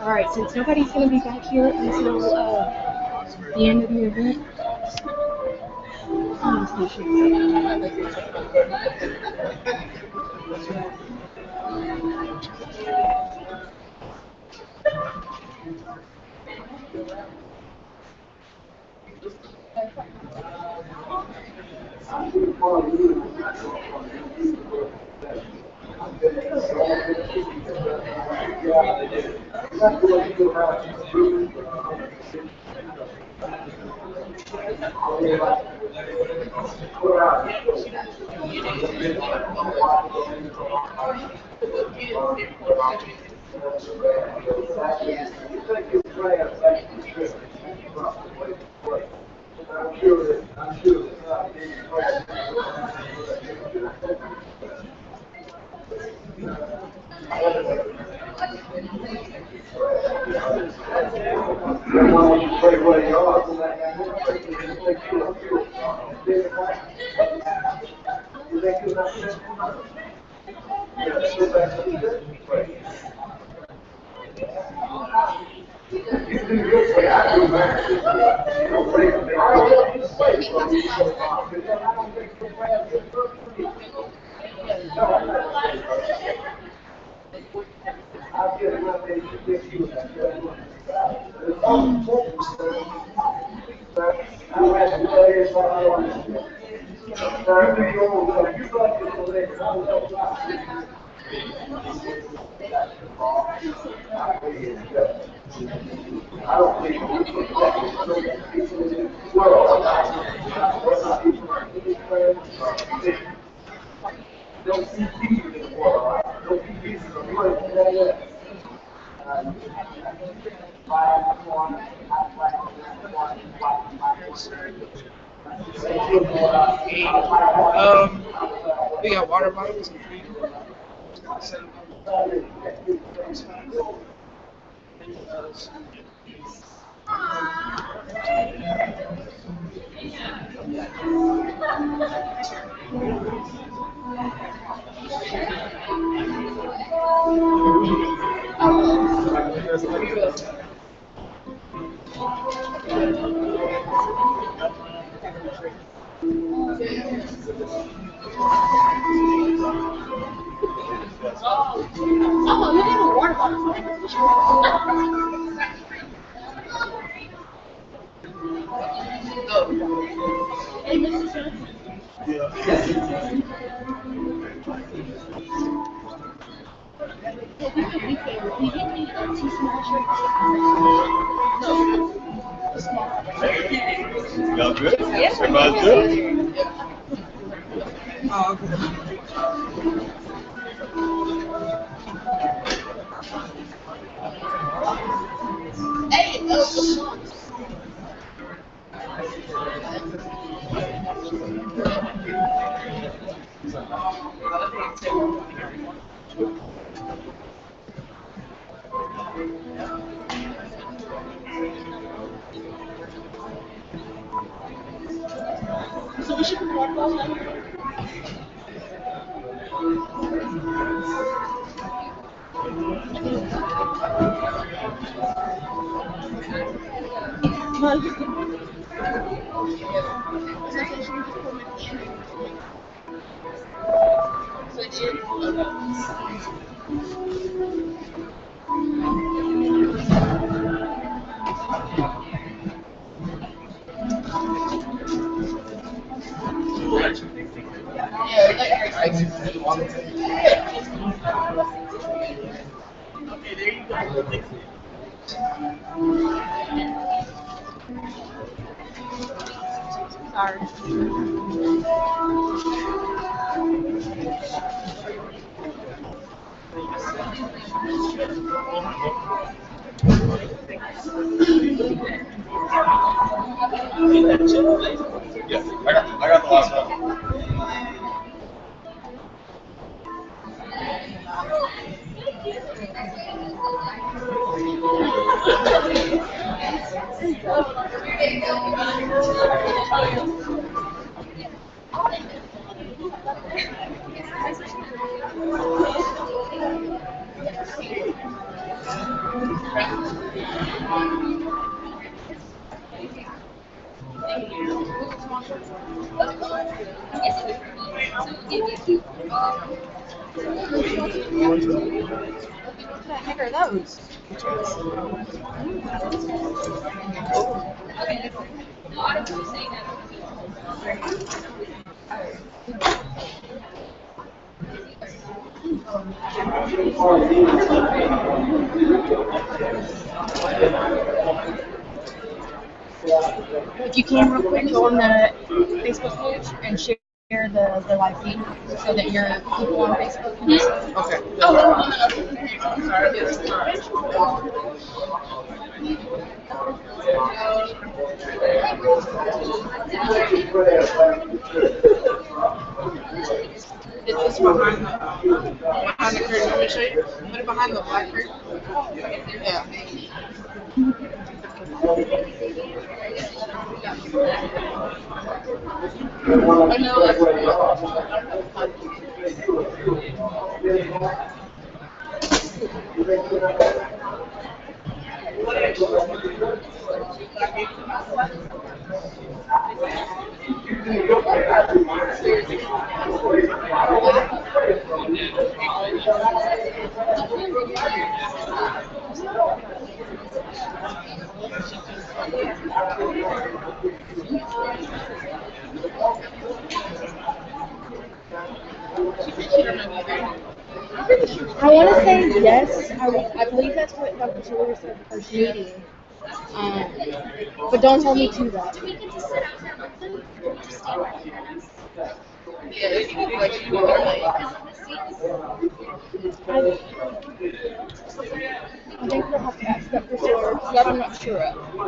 All right, since nobody's going to be back here until the end of the event, We got water bottles. Y'all good? Everybody's good? Oh, okay. So we should put water bottles down. Okay, there you go. Sorry. Yeah, I got the last one. What the heck are those? If you can, real quick, go on the Facebook page and share the live feed so that your people on Facebook can see. Okay. It's behind the curtain. Let me show you. Put it behind the black curtain. I want to say yes. I believe that's what Dr. Taylor said the first meeting. But don't hold me to that. Yeah, you can do like you normally. I think we'll have to ask Dr. Taylor because that I'm not sure of.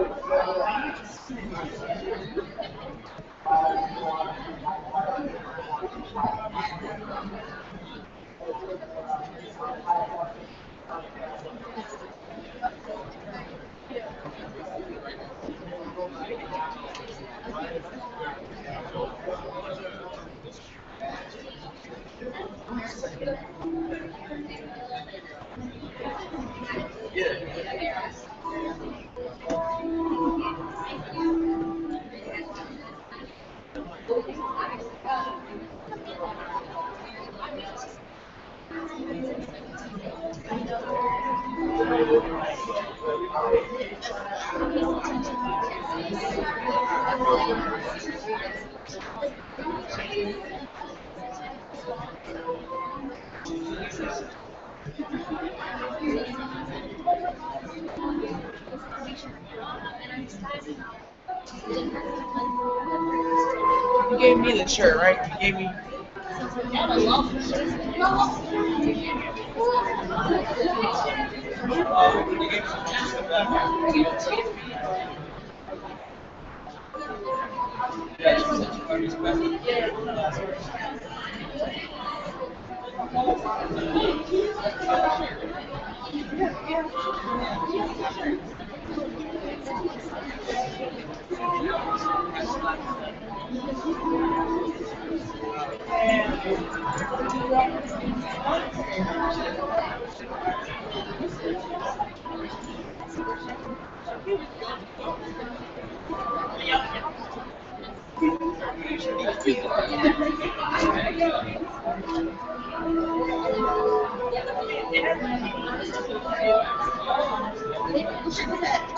You gave me the shirt, right? You gave me.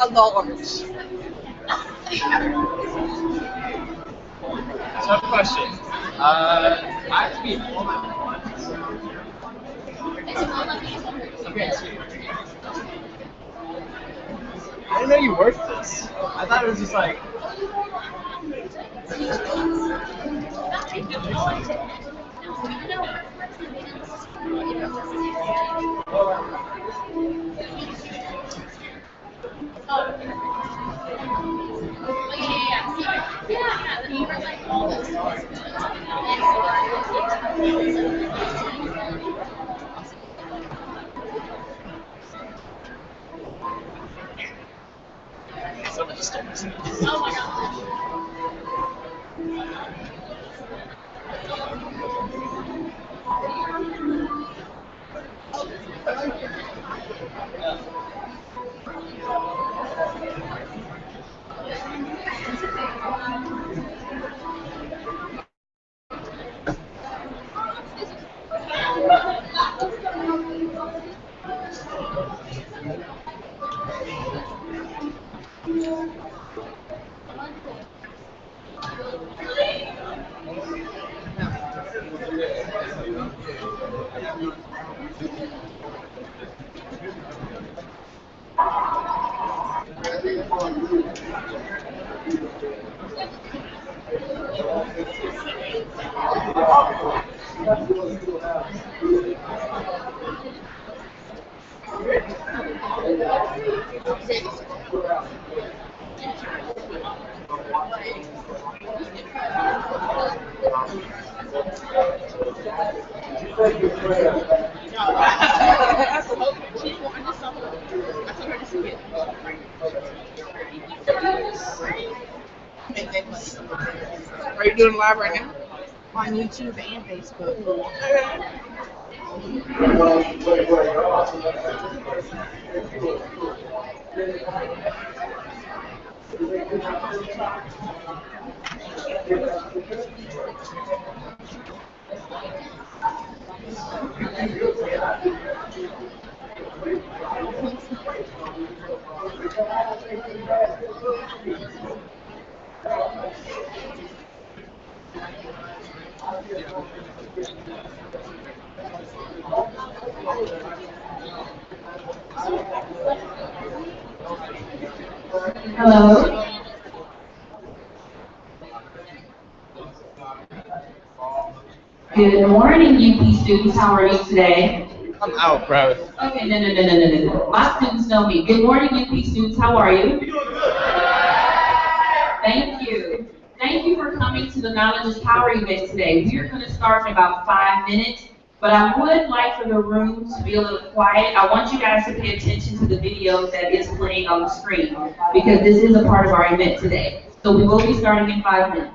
A large. So I have a question. I have to be home at 1. Okay, sweet. I didn't know you worked this. I thought it was just like. Someone just stole my seat. Oh my god. Are you doing live right now? On YouTube and Facebook. Hello. Good morning, UP students. How are you today? I'm out, bro. Okay, no. My students know me. Good morning, UP students. How are you? Thank you. Thank you for coming to the Knowledge is Power event today. We are going to start in about 5 minutes, but I would like for the room to be a little quiet. I want you guys to pay attention to the video that is playing on the screen, because this is a part of our event today. So we will be starting in 5 minutes.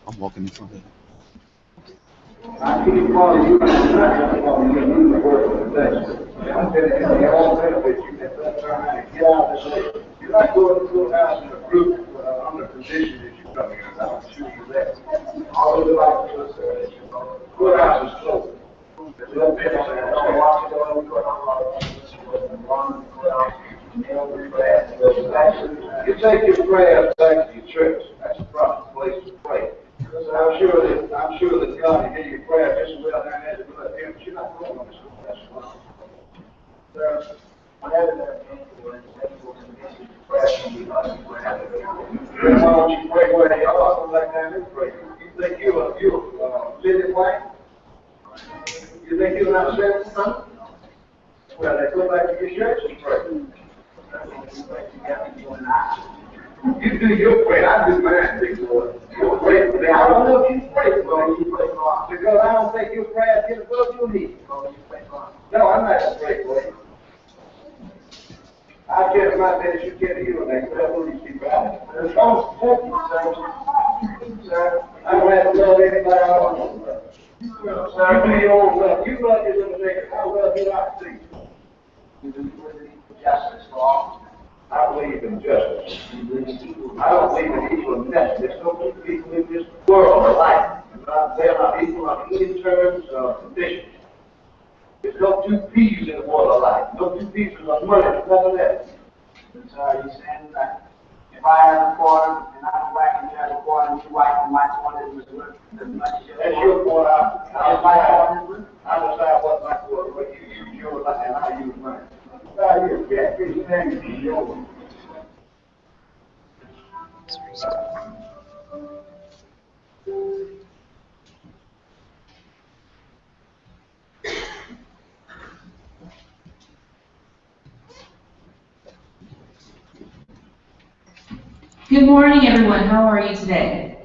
I'm walking in front of it. You're not going to go out in a group on the position that you're coming in. I'm sure you're that. All of the life to us, go out and slow. You take your prayers back to your church. That's the proper place to pray. So I'm sure that God will hear your prayer. Why don't you pray where they are, so like that, let's pray. You think you're Lily White? You think you're not saved, son? Well, they go back to your church and pray. You do your prayer, I do mine, big boy. You pray for me. I don't know if you pray for me, because I don't think your prayer is above your knees. No, I'm not going to pray for you. I can't my bed, you can't hear me. That's what you keep out. There's no second, sir. I don't have to love anybody I don't know. Sir, do your own love. You love your little nigga. I love you, I see. You believe in justice, law? I believe in justice. I don't believe in equal mess. There's no two people in this world alike. They're not equal on any terms or conditions. There's no two peas in the world alike. No two pieces of money, none of that. So you're saying that if I have a quarter and I'm black and you have a quarter and you white and my quarter is worth as much as yours? That's your quarter. I decide what my quarter, but you use yours and I use mine. Good morning, everyone. How are you today?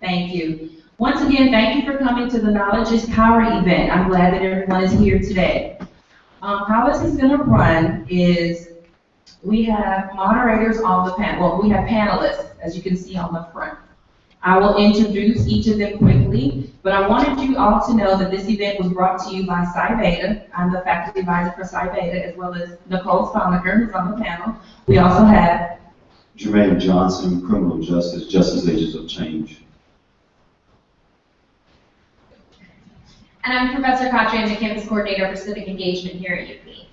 Thank you. Once again, thank you for coming to the Knowledge is Power event. I'm glad that everyone is here today. How this is going to run is we have moderators on the panel. Well, we have panelists, as you can see on the front. I will introduce each of them quickly, but I wanted you all to know that this event was brought to you by Psi Beta. I'm the faculty advisor for Psi Beta, as well as Nicole Stalnaker, who's on the panel. We also have Jermaine Johnson, Criminal Justice, Justice Agents of Change. And I'm Professor Katri, I'm the campus coordinator for civic engagement here at UP.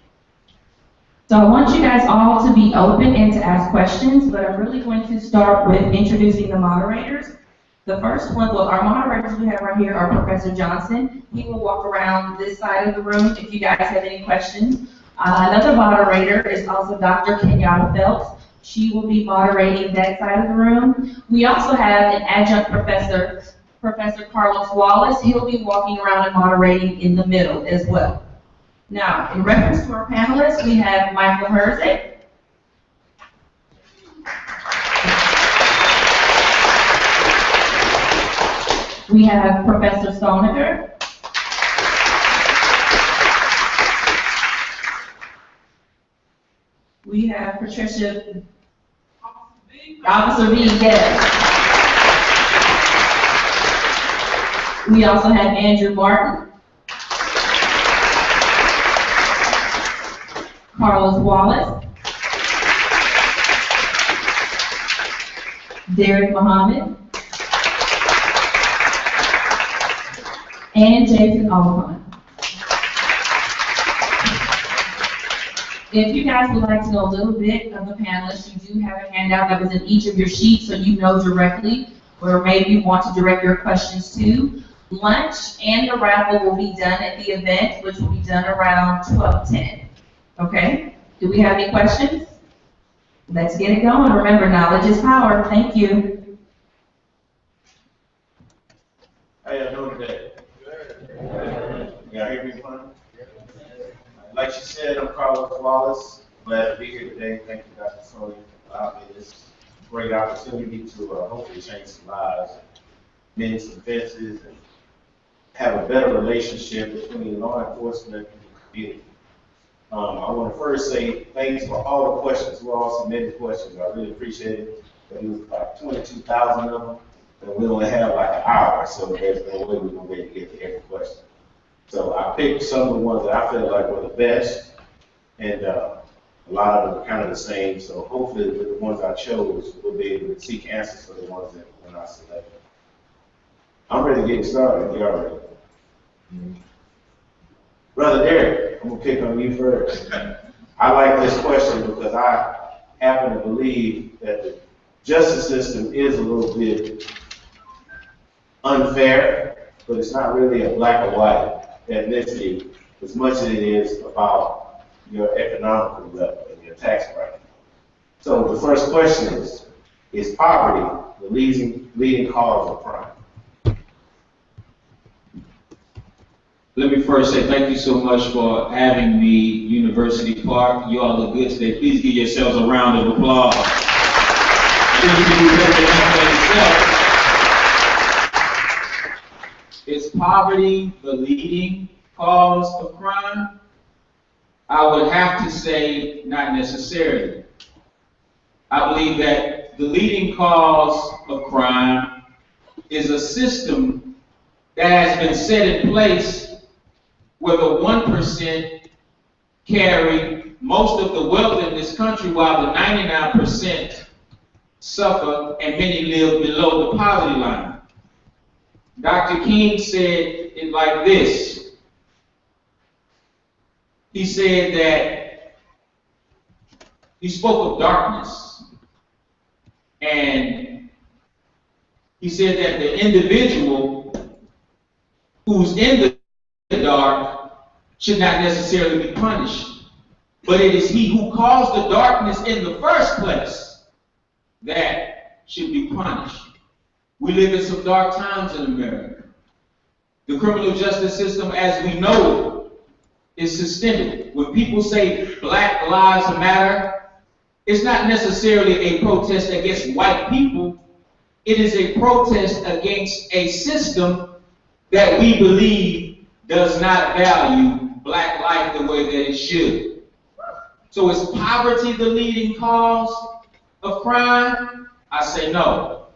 So I want you guys all to be open and to ask questions, but I'm really going to start with introducing the moderators. The first one, well, our moderators we have right here are Professor Johnson. He will walk around this side of the room if you guys have any questions. Another moderator is also Dr. Kenyatta Phelps. She will be moderating that side of the room. We also have an adjunct professor, Professor Carlos Wallace. He'll be walking around and moderating in the middle as well. Now, in reference to our panelists, we have Michael Herzik. We have Professor Stalnaker. We have Patricia Officer V, yes. We also have Andrew Martin. Carlos Wallace, Deric Muhammad, and Jason Oliphant. If you guys would like to know a little bit of the panelists, you do have a handout that was in each of your sheets so you know directly where maybe you want to direct your questions to. Lunch and the raffle will be done at the event, which will be done around 12:10. Okay, do we have any questions? Let's get it going. Remember, knowledge is power. Thank you. How y'all doing today? Y'all hear me fine? Like she said, I'm Carlos Wallace. Glad to be here today. Thank you, Dr. Sonia, for allowing me this great opportunity to hopefully change some lives, mend some fences, and have a better relationship between law enforcement and the community. I want to first say thanks for all the questions. Who all submitted questions. I really appreciate it. There was like 22,000 of them, and we only have like an hour, so there's no way we're going to be able to get to every question. So I picked some of the ones that I felt like were the best, and a lot of them are kind of the same. So hopefully with the ones I chose, we'll be able to seek answers for the ones that when I select. I'm ready to get started. Y'all ready? Brother Deric, I'm gonna pick on you first. I like this question because I happen to believe that the justice system is a little bit unfair, but it's not really a black or white ethnicity as much as it is about your economical level and the tax bracket. So the first question is poverty the leading cause of crime? Let me first say thank you so much for having me, University Park. You all look good today. Please give yourselves a round of applause. Is poverty the leading cause of crime? I would have to say not necessarily. I believe that the leading cause of crime is a system that has been set in place where the 1% carry most of the wealth in this country while the 99% suffer and many live below the poverty line. Dr. King said it like this. He said that he spoke of darkness, and he said that the individual who's in the dark should not necessarily be punished, but it is he who caused the darkness in the first place that should be punished. We live in some dark times in America. The criminal justice system as we know it is systemic. When people say Black Lives Matter, it's not necessarily a protest against white people. It is a protest against a system that we believe does not value Black life the way that it should. So is poverty the leading cause of crime? I say no.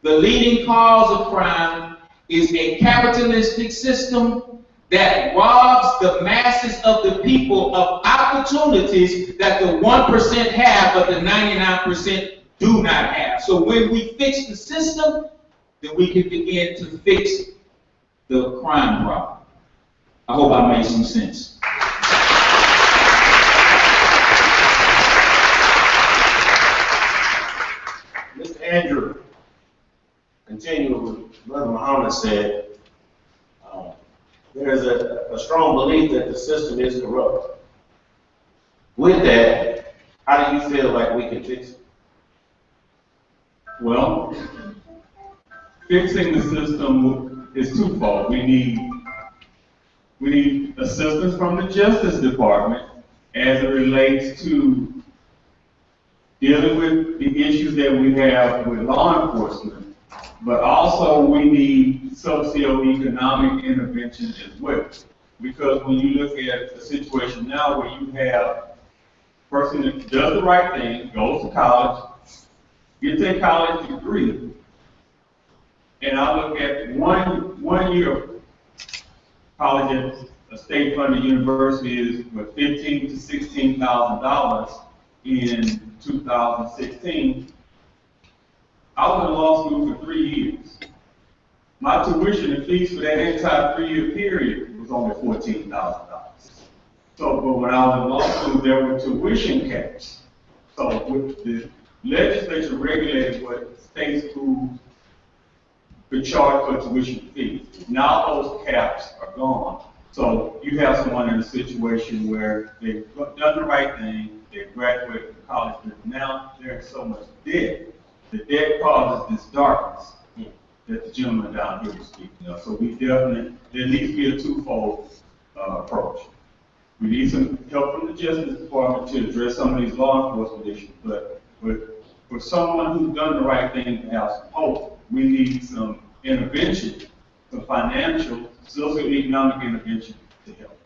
The leading cause of crime is a capitalistic system that robs the masses of the people of opportunities that the 1% have but the 99% do not have. So when we fix the system, then we can begin to fix the crime problem. I hope I made some sense. Mr. Andrew, continue with what Brother Muhammad said. There is a strong belief that the system is corrupt. With that, how do you feel like we can fix it? Well, fixing the system is twofold. We need assistance from the Justice Department as it relates to dealing with the issues that we have with law enforcement, but also we need socioeconomic intervention as well. Because when you look at a situation now where you have a person that does the right thing, goes to college, gets a college degree, and I look at one year of college at a state-funded university is with $15,000 to $16,000 in 2016. I was in law school for 3 years. My tuition and fees for that entire 3-year period was only $14,000. So, but when I was in law school, there were tuition caps. So, with the legislature regulated what state schools could charge for tuition fees. Now those caps are gone. So you have someone in a situation where they've done the right thing, they've graduated from college, but now they're in so much debt. The debt causes this darkness that the gentleman down here was speaking of. So we definitely, there needs to be a twofold approach. We need some help from the Justice Department to address some of these law enforcement issues, but for someone who's done the right thing to have some hope, we need some intervention, some financial, socioeconomic intervention to help.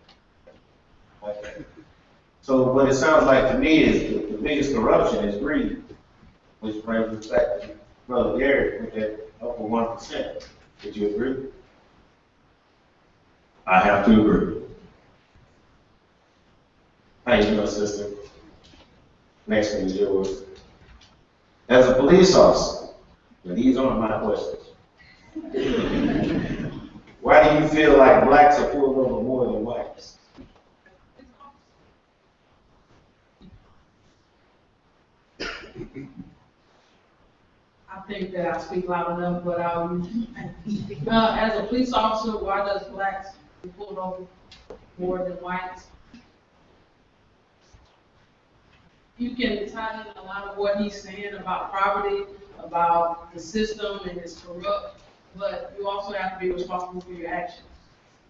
Okay. So what it sounds like to me is the biggest corruption is greed, which brings us back to Brother Deric with that upper 1%. Would you agree? I have to agree. How you doing, sister? Next one is yours. As a police officer, and these aren't my questions. Why do you feel like blacks are pulled over more than whites? I think that I speak loud enough, but as a police officer, why does blacks get pulled over more than whites? you can tie in a lot of what he's saying about poverty, about the system and it's corrupt, but you also have to be responsible for your actions,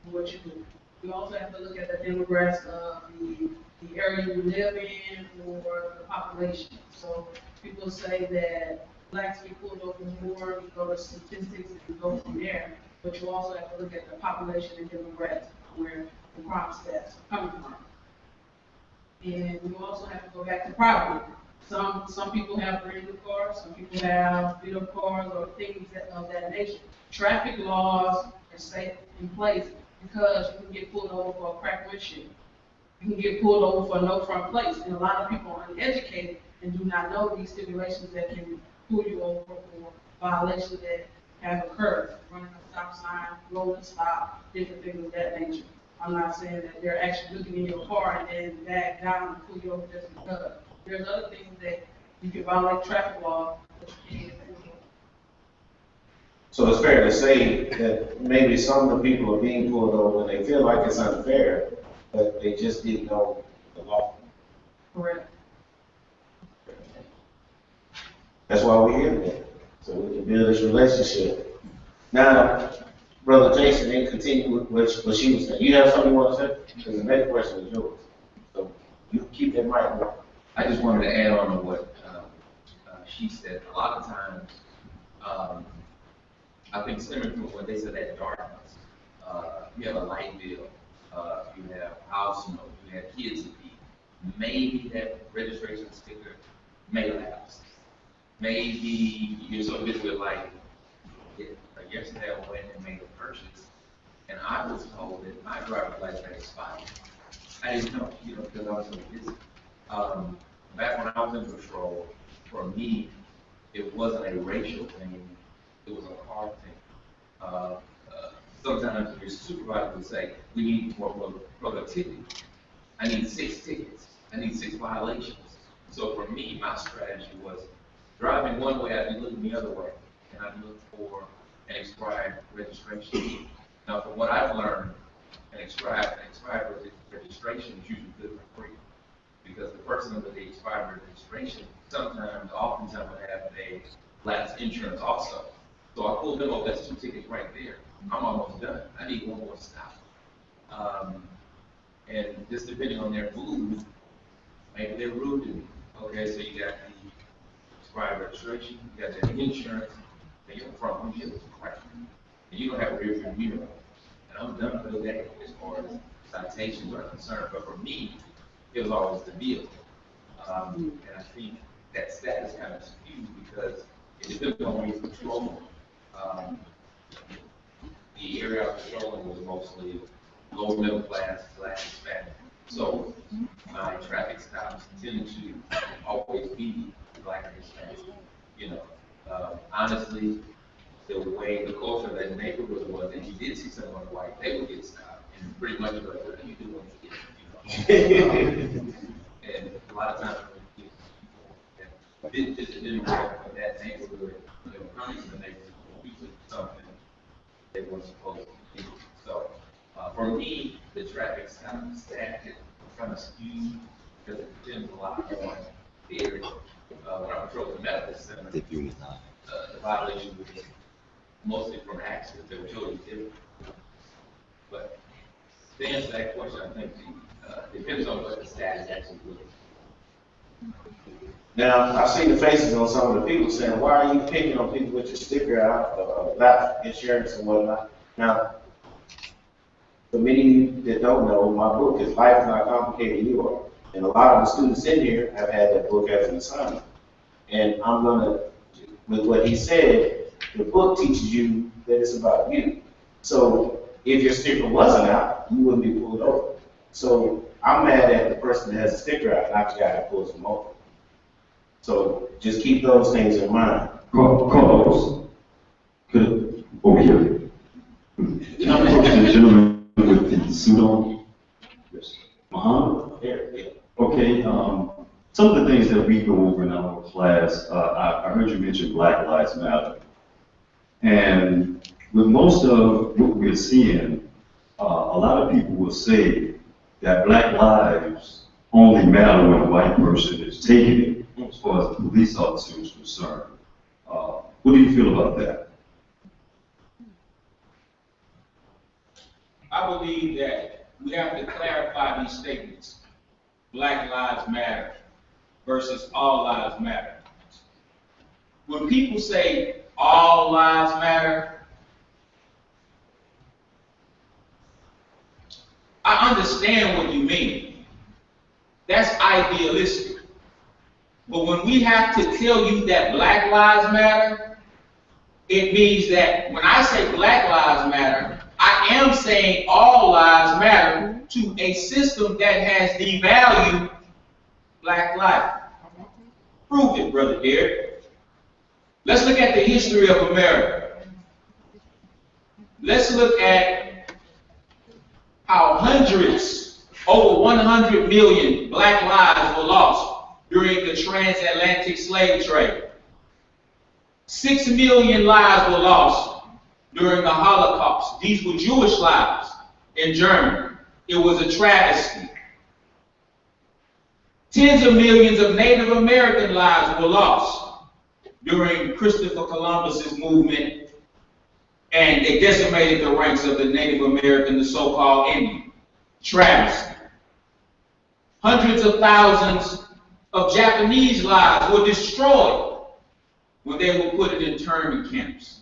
for what you do. You also have to look at the demographics of the area you live in or the population. So people say that blacks get pulled over more, you go to statistics and you go from there, but you also have to look at the population and demographics where the crime stats are coming from. And you also have to go back to property. Some people have brand new cars, some people have beat up cars or things of that nature. Traffic laws are set in place because you can get pulled over for a cracked windshield. You can get pulled over for no front plates. And a lot of people are uneducated and do not know these stipulations that can pull you over for violations that have occurred. Running a stop sign, rolling stop, different things of that nature. I'm not saying that they're actually looking in your car and then back down and pull you over just because. There's other things that you can violate traffic law, but you can't get pulled over. So it's fair to say that maybe some of the people are being pulled over and they feel like it's unfair, but they just didn't know the law. Correct. That's why we're here today, so we can build this relationship. Now, Brother Jason, then continue with what she was saying. You have something you want to say? Because the next question is yours. So you keep that mic on. I just wanted to add on to what she said. A lot of times, I think stemming from what they said, that darkness, you have a light bill, you have house note, you have kids to feed. Maybe that registration sticker may lapse. Maybe you're so busy with life. Like yesterday I went and made a purchase, and I was told that my driver's license had expired. I didn't know, because I was so busy. Back when I was in patrol, for me, it wasn't a racial thing, it was a car thing. Sometimes your supervisor would say, we need more productivity. I need 6 tickets, I need 6 violations. So for me, my strategy was driving one way, I'd be looking the other way, and I'd look for an expired registration. Now, from what I've learned, an expired registration is usually good for free, because the person under the expired registration oftentimes would have a lapsed insurance also. So I pulled them over, that's 2 tickets right there. I'm almost done. I need one more stop. And just depending on their mood, maybe they're rude to me. Okay, so you got the expired registration, you got the insurance, and your front windshield is cracked. And you don't have a rear view mirror. And I'm done for the day as far as citations are concerned. But for me, it was always the vehicle. And I think that status kind of skewed because it depends on where you patrol. The area I was patrolling was mostly low middle class, Black, Hispanic. So my traffic stops tended to always be Black and Hispanic. Honestly, the way the culture of that neighborhood was, and you did see someone white, they would get stopped, and pretty much like, what are you doing? And a lot of times when people that didn't work in that neighborhood, when they were coming to the neighborhood, usually something they weren't supposed to do. So for me, the traffic stop static kind of skewed because it depends a lot on the area. When I patrolled the medical center, the violation would be mostly from accidents that were totally different. But to answer that question, I think it depends on what the status actually was. Now, I've seen the faces on some of the people saying, why are you picking on people with your sticker out, life insurance and whatnot? Now, for many that don't know, my book is Life is Not Complicated, You Are. And a lot of the students in here have had that book as an assignment. And I'm gonna, with what he said, the book teaches you that it's about you. So if your sticker wasn't out, you wouldn't be pulled over. So I'm mad at the person that has a sticker out, not the guy that pulls them over. So just keep those things in mind. Carlos, could over here. Can I approach the gentleman with the suit on? Yes. Muhammad? Yeah. Okay. Some of the things that we go over in our class, I heard you mention Black Lives Matter. And with most of what we're seeing, a lot of people will say that Black lives only matter when a white person is taking it, as far as the police officer is concerned. What do you feel about that? I believe that we have to clarify these statements. Black lives matter versus all lives matter. When people say all lives matter, I understand what you mean. That's idealistic. But when we have to tell you that black lives matter, it means that when I say black lives matter, I am saying all lives matter to a system that has devalued black life. Prove it, Brother Deric. Let's look at the history of America. Let's look at how hundreds, over 100 million black lives were lost during the transatlantic slave trade. 6 million lives were lost during the Holocaust. These were Jewish lives in Germany. It was a travesty. Tens of millions of Native American lives were lost during Christopher Columbus's movement, and they decimated the ranks of the Native American, the so-called Indian. Travesty. Hundreds of thousands of Japanese lives were destroyed when they were put in internment camps.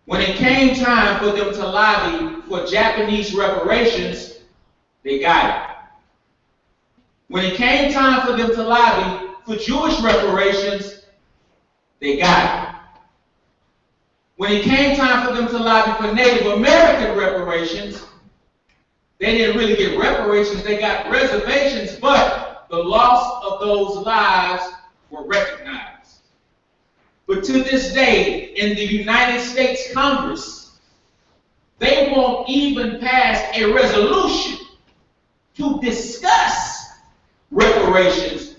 When it came time for them to lobby for Japanese reparations, they got it. When it came time for them to lobby for Jewish reparations, they got it. When it came time for them to lobby for Native American reparations, they didn't really get reparations, they got reservations, but the loss of those lives were recognized. But to this day, in the United States Congress, they won't even pass a resolution to discuss reparations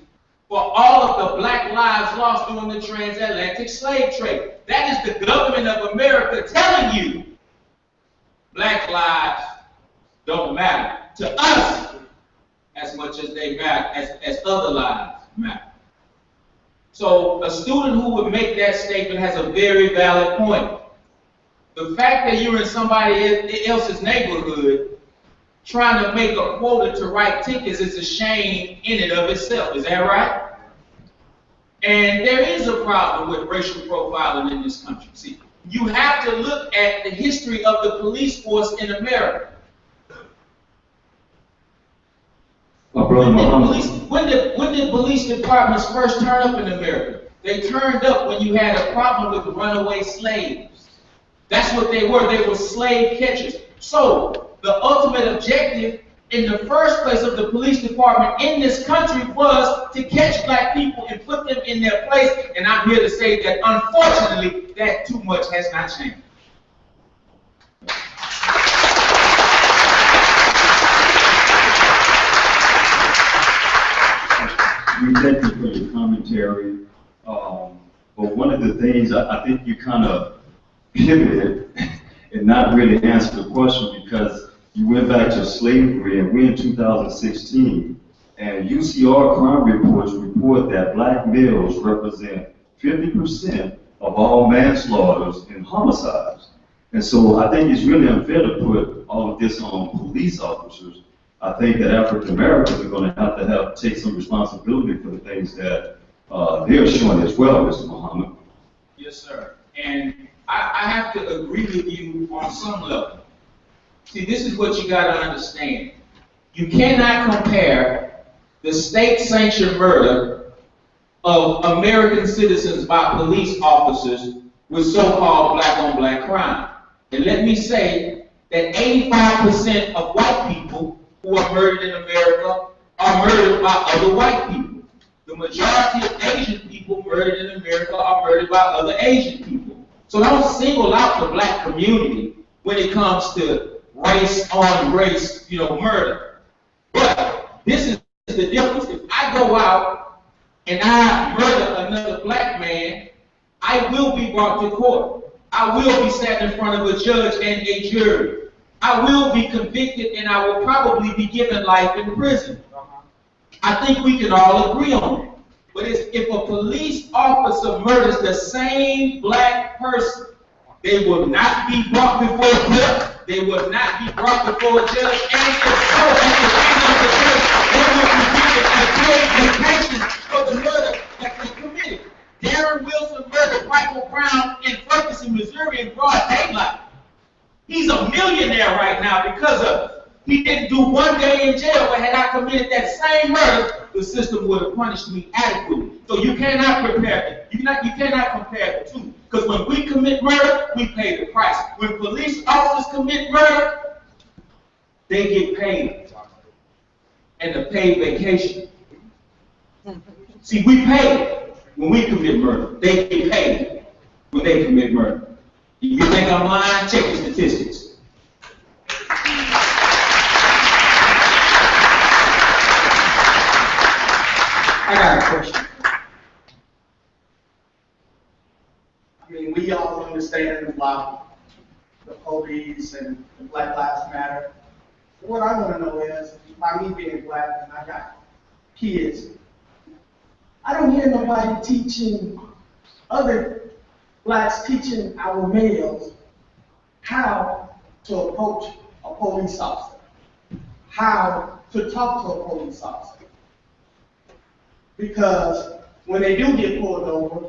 for all of the black lives lost during the transatlantic slave trade. That is the government of America telling you black lives don't matter to us as much as they matter, as other lives matter. So a student who would make that statement has a very valid point. The fact that you're in somebody else's neighborhood trying to make a quota to write tickets is a shame in and of itself. Is that right? And there is a problem with racial profiling in this country. See, you have to look at the history of the police force in America. When did police departments first turn up in America? They turned up when you had a problem with runaway slaves. That's what they were. They were slave catchers. So the ultimate objective in the first place of the police department in this country was to catch black people and put them in their place. And I'm here to say that unfortunately, that too much has not changed. We thank you for your commentary. But one of the things I think you kind of pivoted and not really answered the question, because you went back to slavery, and we're in 2016, and UCR crime reports report that black males represent 50% of all manslaughters and homicides. And so I think it's really unfair to put all of this on police officers. I think that African Americans are going to have take some responsibility for the things that they're showing as well, Mr. Muhammad. Yes, sir. And I have to agree with you on some level. See, this is what you got to understand. You cannot compare the state-sanctioned murder of American citizens by police officers with so-called black-on-black crime. And let me say that 85% of white people who are murdered in America are murdered by other white people. The majority of Asian people murdered in America are murdered by other Asian people. So don't single out the black community when it comes to race on race, murder. But this is the difference. If I go out and I murder another black man, I will be brought to court. I will be sat in front of a judge and a jury. I will be convicted, and I will probably be given life in prison. I think we can all agree on it. But if a police officer murders the same black person, they will not be brought before a court. They will not be brought before a judge. And if so, at the end of the day, they will be given a great vacation for the murder that they committed. Darren Wilson murdered Michael Brown in Ferguson, Missouri in broad daylight. He's a millionaire right now because of it. He didn't do 1 day in jail, but had I committed that same murder, the system would have punished me adequately. So you cannot compare it. You cannot compare the two. Because when we commit murder, we pay the price. When police officers commit murder, they get paid. And a paid vacation. See, we pay when we commit murder. They get paid when they commit murder. You think I'm lying? Check the statistics. I got a question. I mean, we all understand about the police and the Black Lives Matter. What I want to know is, by me being black and I got kids, I don't hear nobody teaching, other blacks teaching our males how to approach a police officer, how to talk to a police officer. Because when they do get pulled over,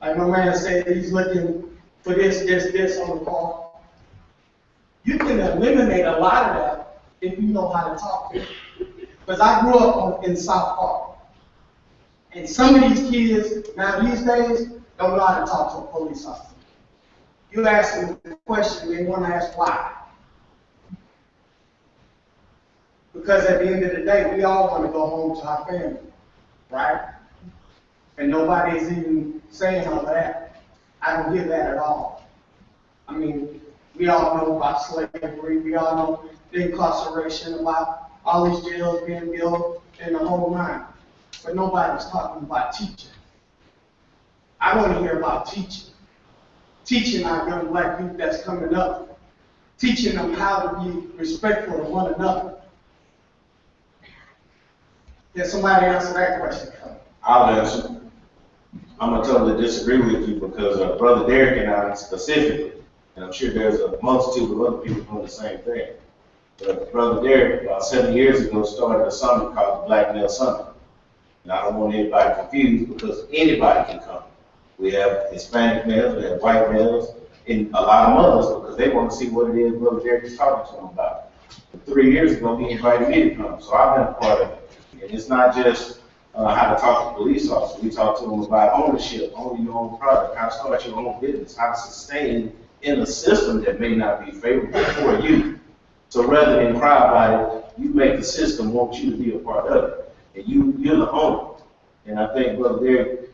like my man said, he's looking for this on the car. You can eliminate a lot of that if you know how to talk to them. Because I grew up in South Park. And some of these kids, now these days, don't know how to talk to a police officer. You ask them a question, they want to ask why. Because at the end of the day, we all want to go home to our family. Right? And nobody's even saying all that. I don't hear that at all. I mean, we all know about slavery. We all know the incarceration, about all these jails being built and the whole nine. But nobody's talking about teaching. I want to hear about teaching. Teaching our young black youth that's coming up. Teaching them how to be respectful of one another. Can somebody answer that question? I'll answer. I'm going to totally disagree with you because Brother Deric and I specifically, and I'm sure there's a multitude of other people doing the same thing. But Brother Deric, about 7 years ago, started a summit called the Black Male Summit. And I don't want anybody confused because anybody can come. We have Hispanic males, we have white males, and a lot of mothers because they want to see what it is Brother Deric is talking to them about. 3 years ago, he invited me to come, so I've been a part of it. And it's not just how to talk to police officers. We talk to them about ownership, owning your own product, how to start your own business, how to sustain in a system that may not be favorable for you. So rather than cry about it, you make the system want you to be a part of it. And you're the owner. And I think Brother Deric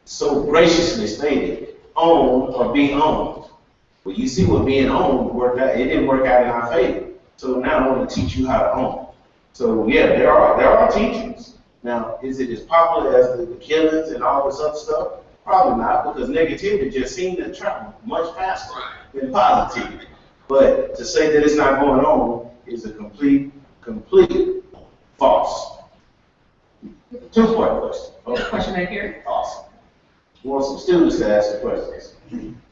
so graciously stated, own or be owned. Well, you see what being owned worked out. It didn't work out in our favor. So now I want to teach you how to own. So yeah, there are teachings. Now, is it as popular as the killings and all this other stuff? Probably not, because negativity just seems to travel much faster than positivity. But to say that it's not going on is a complete false. Two-part question. Okay. Question right here. Awesome. We want some students to ask the questions.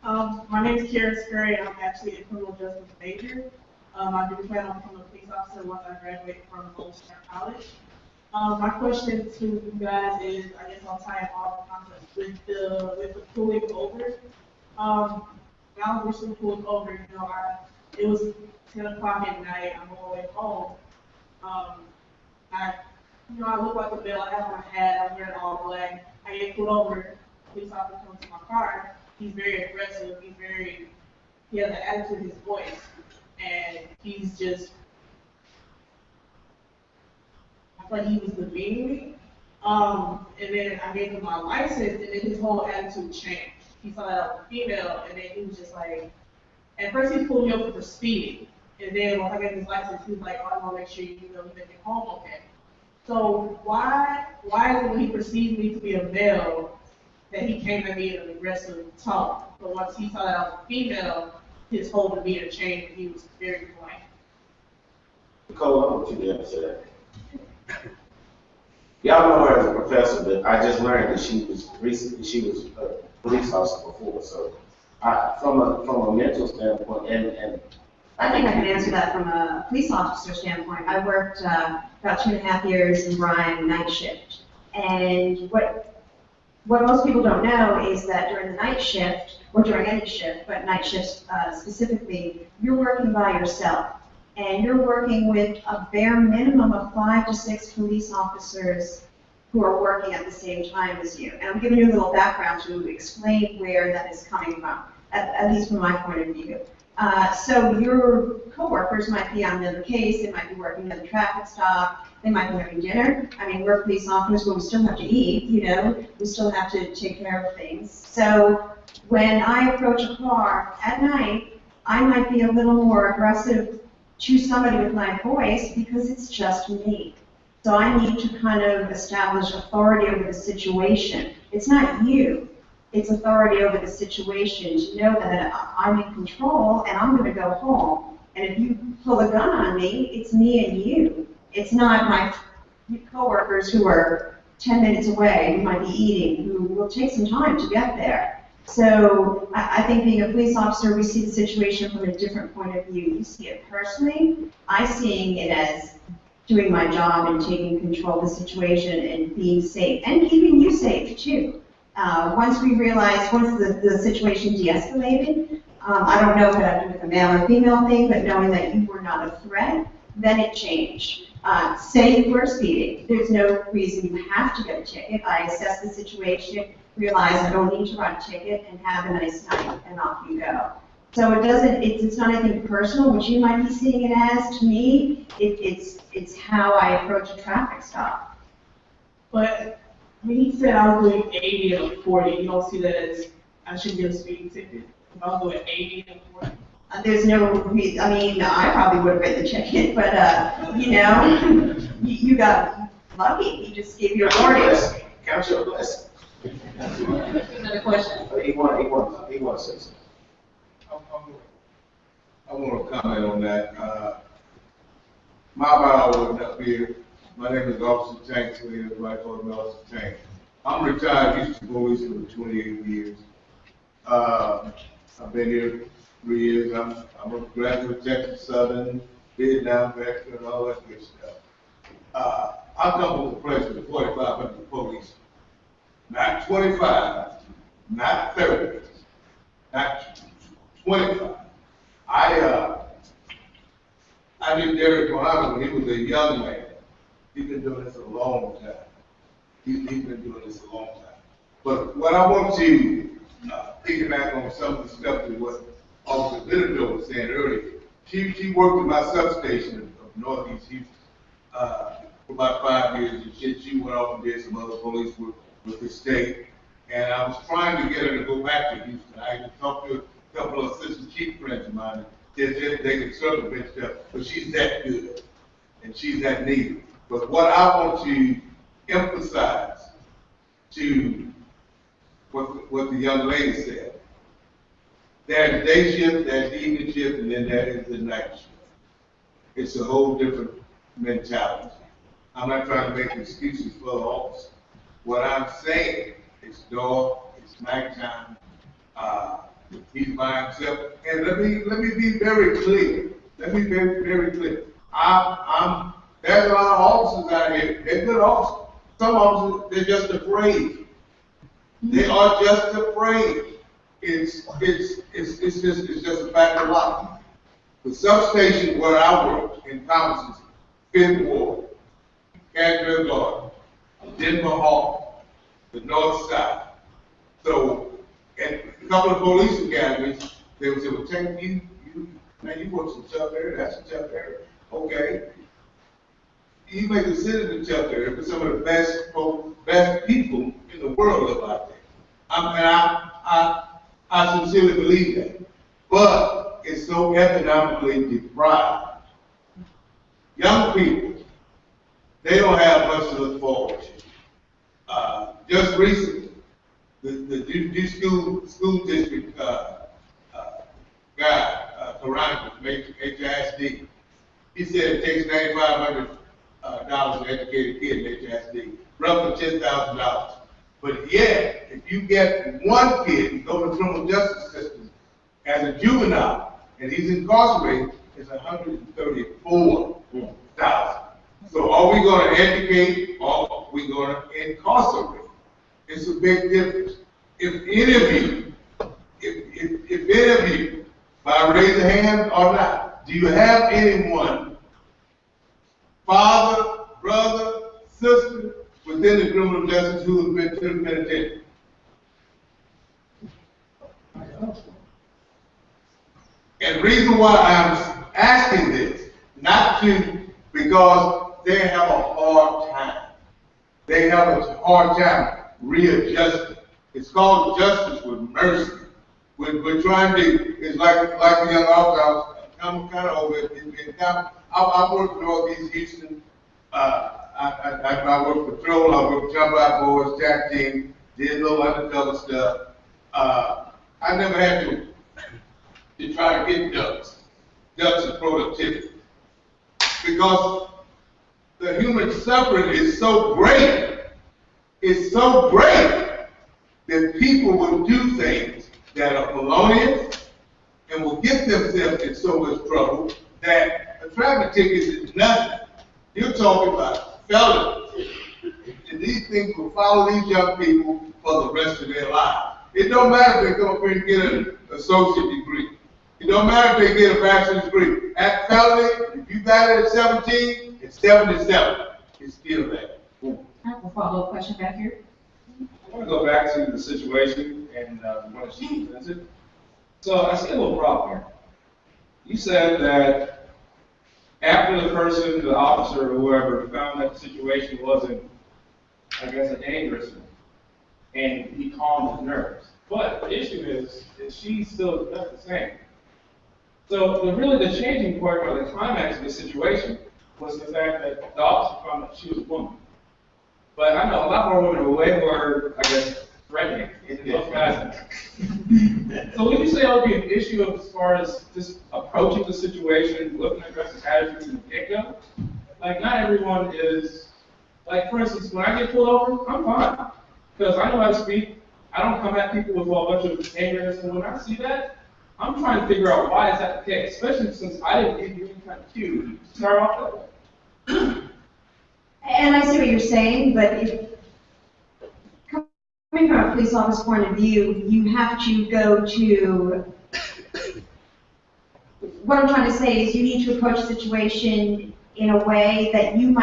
My name is Kara Scurry. I'm actually a criminal justice major. I do plan on becoming a police officer once I graduate from Wallace College. My question to you guys is, I guess I'll tie it all with the pulling over. Now I was recently pulled over. You know, it was 10 o'clock at night. I'm on my way home. I look like a male. I have my hat. I'm wearing all black. I get pulled over. Police officer comes to my car. He's very aggressive. He has an attitude in his voice. And he's just, I thought he was demeaning me. And then I gave him my license, and then his whole attitude changed. He saw that I was a female, and then he was just like, at first he pulled me over for speeding. And then once I got his license, he was like, oh, I want to make sure you make it home okay. So why is it when he perceived me to be a male that he came at me in an aggressive tone? But once he saw that I was a female, his whole demeanor changed and he was very blank. Nicole, I want you to answer that. Y'all know her as a professor, but I just learned that she was a police officer before. So, from a mental standpoint, and I think I can answer that from a police officer standpoint. I worked about 2.5 years in Bryan night shift. And what most people don't know is that during the night shift, or during any shift, but night shifts specifically, you're working by yourself. And you're working with a bare minimum of 5 to 6 police officers who are working at the same time as you. And I'm giving you a little background to explain where that is coming from, at least from my point of view. So your coworkers might be on another case, they might be working at a traffic stop, they might be having dinner. I mean, we're police officers, but we still have to eat, you know, we still have to take care of things. So when I approach a car at night, I might be a little more aggressive to somebody with my voice because it's just me. So I need to kind of establish authority over the situation. It's not you. It's authority over the situation to know that I'm in control and I'm going to go home. And if you pull a gun on me, it's me and you. It's not my coworkers who are 10 minutes away, who might be eating, who will take some time to get there. So I think being a police officer, we see the situation from a different point of view. You see it personally. I'm seeing it as doing my job and taking control of the situation and being safe and keeping you safe too. Once the situation de-escalated, I don't know if it had to do with a male or female thing, but knowing that you were not a threat, then it changed. Say you were speeding, there's no reason you have to get a ticket. I assess the situation, realize I don't need to write a ticket, and have a nice night, and off you go. So it's not anything personal, which you might be seeing it as. To me, it's how I approach a traffic stop. But when he said I was doing 80 and a 40, you don't see that as I should get a speeding ticket if I was doing 80 and 40? There's no reason. I mean, I probably would have written the ticket, but you know, you got lucky. He just gave you a warning. Count your blessing. Another question? He wants to say something. I want to comment on that. My bio wasn't up here. My name is Officer Tank, so everybody calls me Officer Tank. I'm retired Houston Police for 28 years. I've been here 3 years. I'm a graduate of Texas Southern, Vietnam veteran, and all that good stuff. I come from a place with 4,500 police. Not 25, not 30, not 25. I knew Deric Muhammad when he was a young man. He's been doing this a long time. He's been doing this a long time. But what I want to piggyback on some of the stuff that what Officer Vidito was saying earlier. She worked in my substation of Northeast Houston for about 5 years. And she went off and did some other police work with the state. And I was trying to get her to go back to Houston. I had talked to a couple of assistant chief friends of mine. They could circumvent stuff, but she's that good, and she's that needed. But what I want to emphasize to what the young lady said, there's day shift, there's evening shift, and then there is the night shift. It's a whole different mentality. I'm not trying to make excuses for the officer. What I'm saying is dark, it's nighttime, he's by himself. And let me be very clear. Let me be very clear. There's a lot of officers out here. They're good officers. Some officers, they're just afraid. They are just afraid. It's just a fact of life. The substation where I worked in Thomas's 5th Ward, Cadbury Garden, Denver Hall, the north side. So, and a couple of police academies, they would say, well, Tank, you work some tough area, that's a tough area. Okay. You may consider the tough area, but some of the best people in the world live out there. I sincerely believe that. But it's so economically deprived. Young people, they don't have much to look forward to. Just recently, the school district guy, Veronica from HISD, he said it takes $9,500 to educate a kid in HISD. roughly $10,000. But yet, if you get one kid and go to the criminal justice system as a juvenile, and he's incarcerated, it's $134,000. So are we going to educate or are we going to incarcerate? It's a big difference. If any of you, by raising hand or not, do you have anyone, father, brother, sister, within the criminal justice who has been to the penitentiary? And the reason why I'm asking this, because they have a hard time. They have a hard time readjusting. It's called justice with mercy. We're trying to, it's like the young officer, I'm kind of over it. I work Northeast Houston. I work patrol, I work jump out boys, tag team, did a little undercover stuff. I never had to try to get ducks of productivity. Because the human suffering is so great, that people will do things that are felonious and will get themselves in so much trouble that a traffic ticket is nothing. You're talking about felonies. And these things will follow these young people for the rest of their lives. It don't matter if they come up here and get an associate degree. It don't matter if they get a bachelor's degree. At felony, if you got it at 17, it's 77. It's still there. I have a follow-up question back here. I want to go back to the situation and what she presented. So I see a little problem here. You said that after the person, the officer or whoever, found that the situation wasn't, I guess, a dangerous one, and he calmed his nerves. But the issue is she still does the same. So really the changing point or the climax of the situation was the fact that the officer found that she was a woman. But I know a lot more women are way more, I guess, threatening than those guys. So would you say that would be an issue as far as just approaching the situation, looking at aggressive attitudes from the get-go? Like, not everyone is, like, for instance, when I get pulled over, I'm fine. Because I know how to speak. I don't come at people with a bunch of anger. And when I see that, I'm trying to figure out why is that the case, especially since I didn't give you any kind of cue to start off that way. And I see what you're saying, but coming from a police officer's point of view, you have to go to, what I'm trying to say is you need to approach the situation in a way that you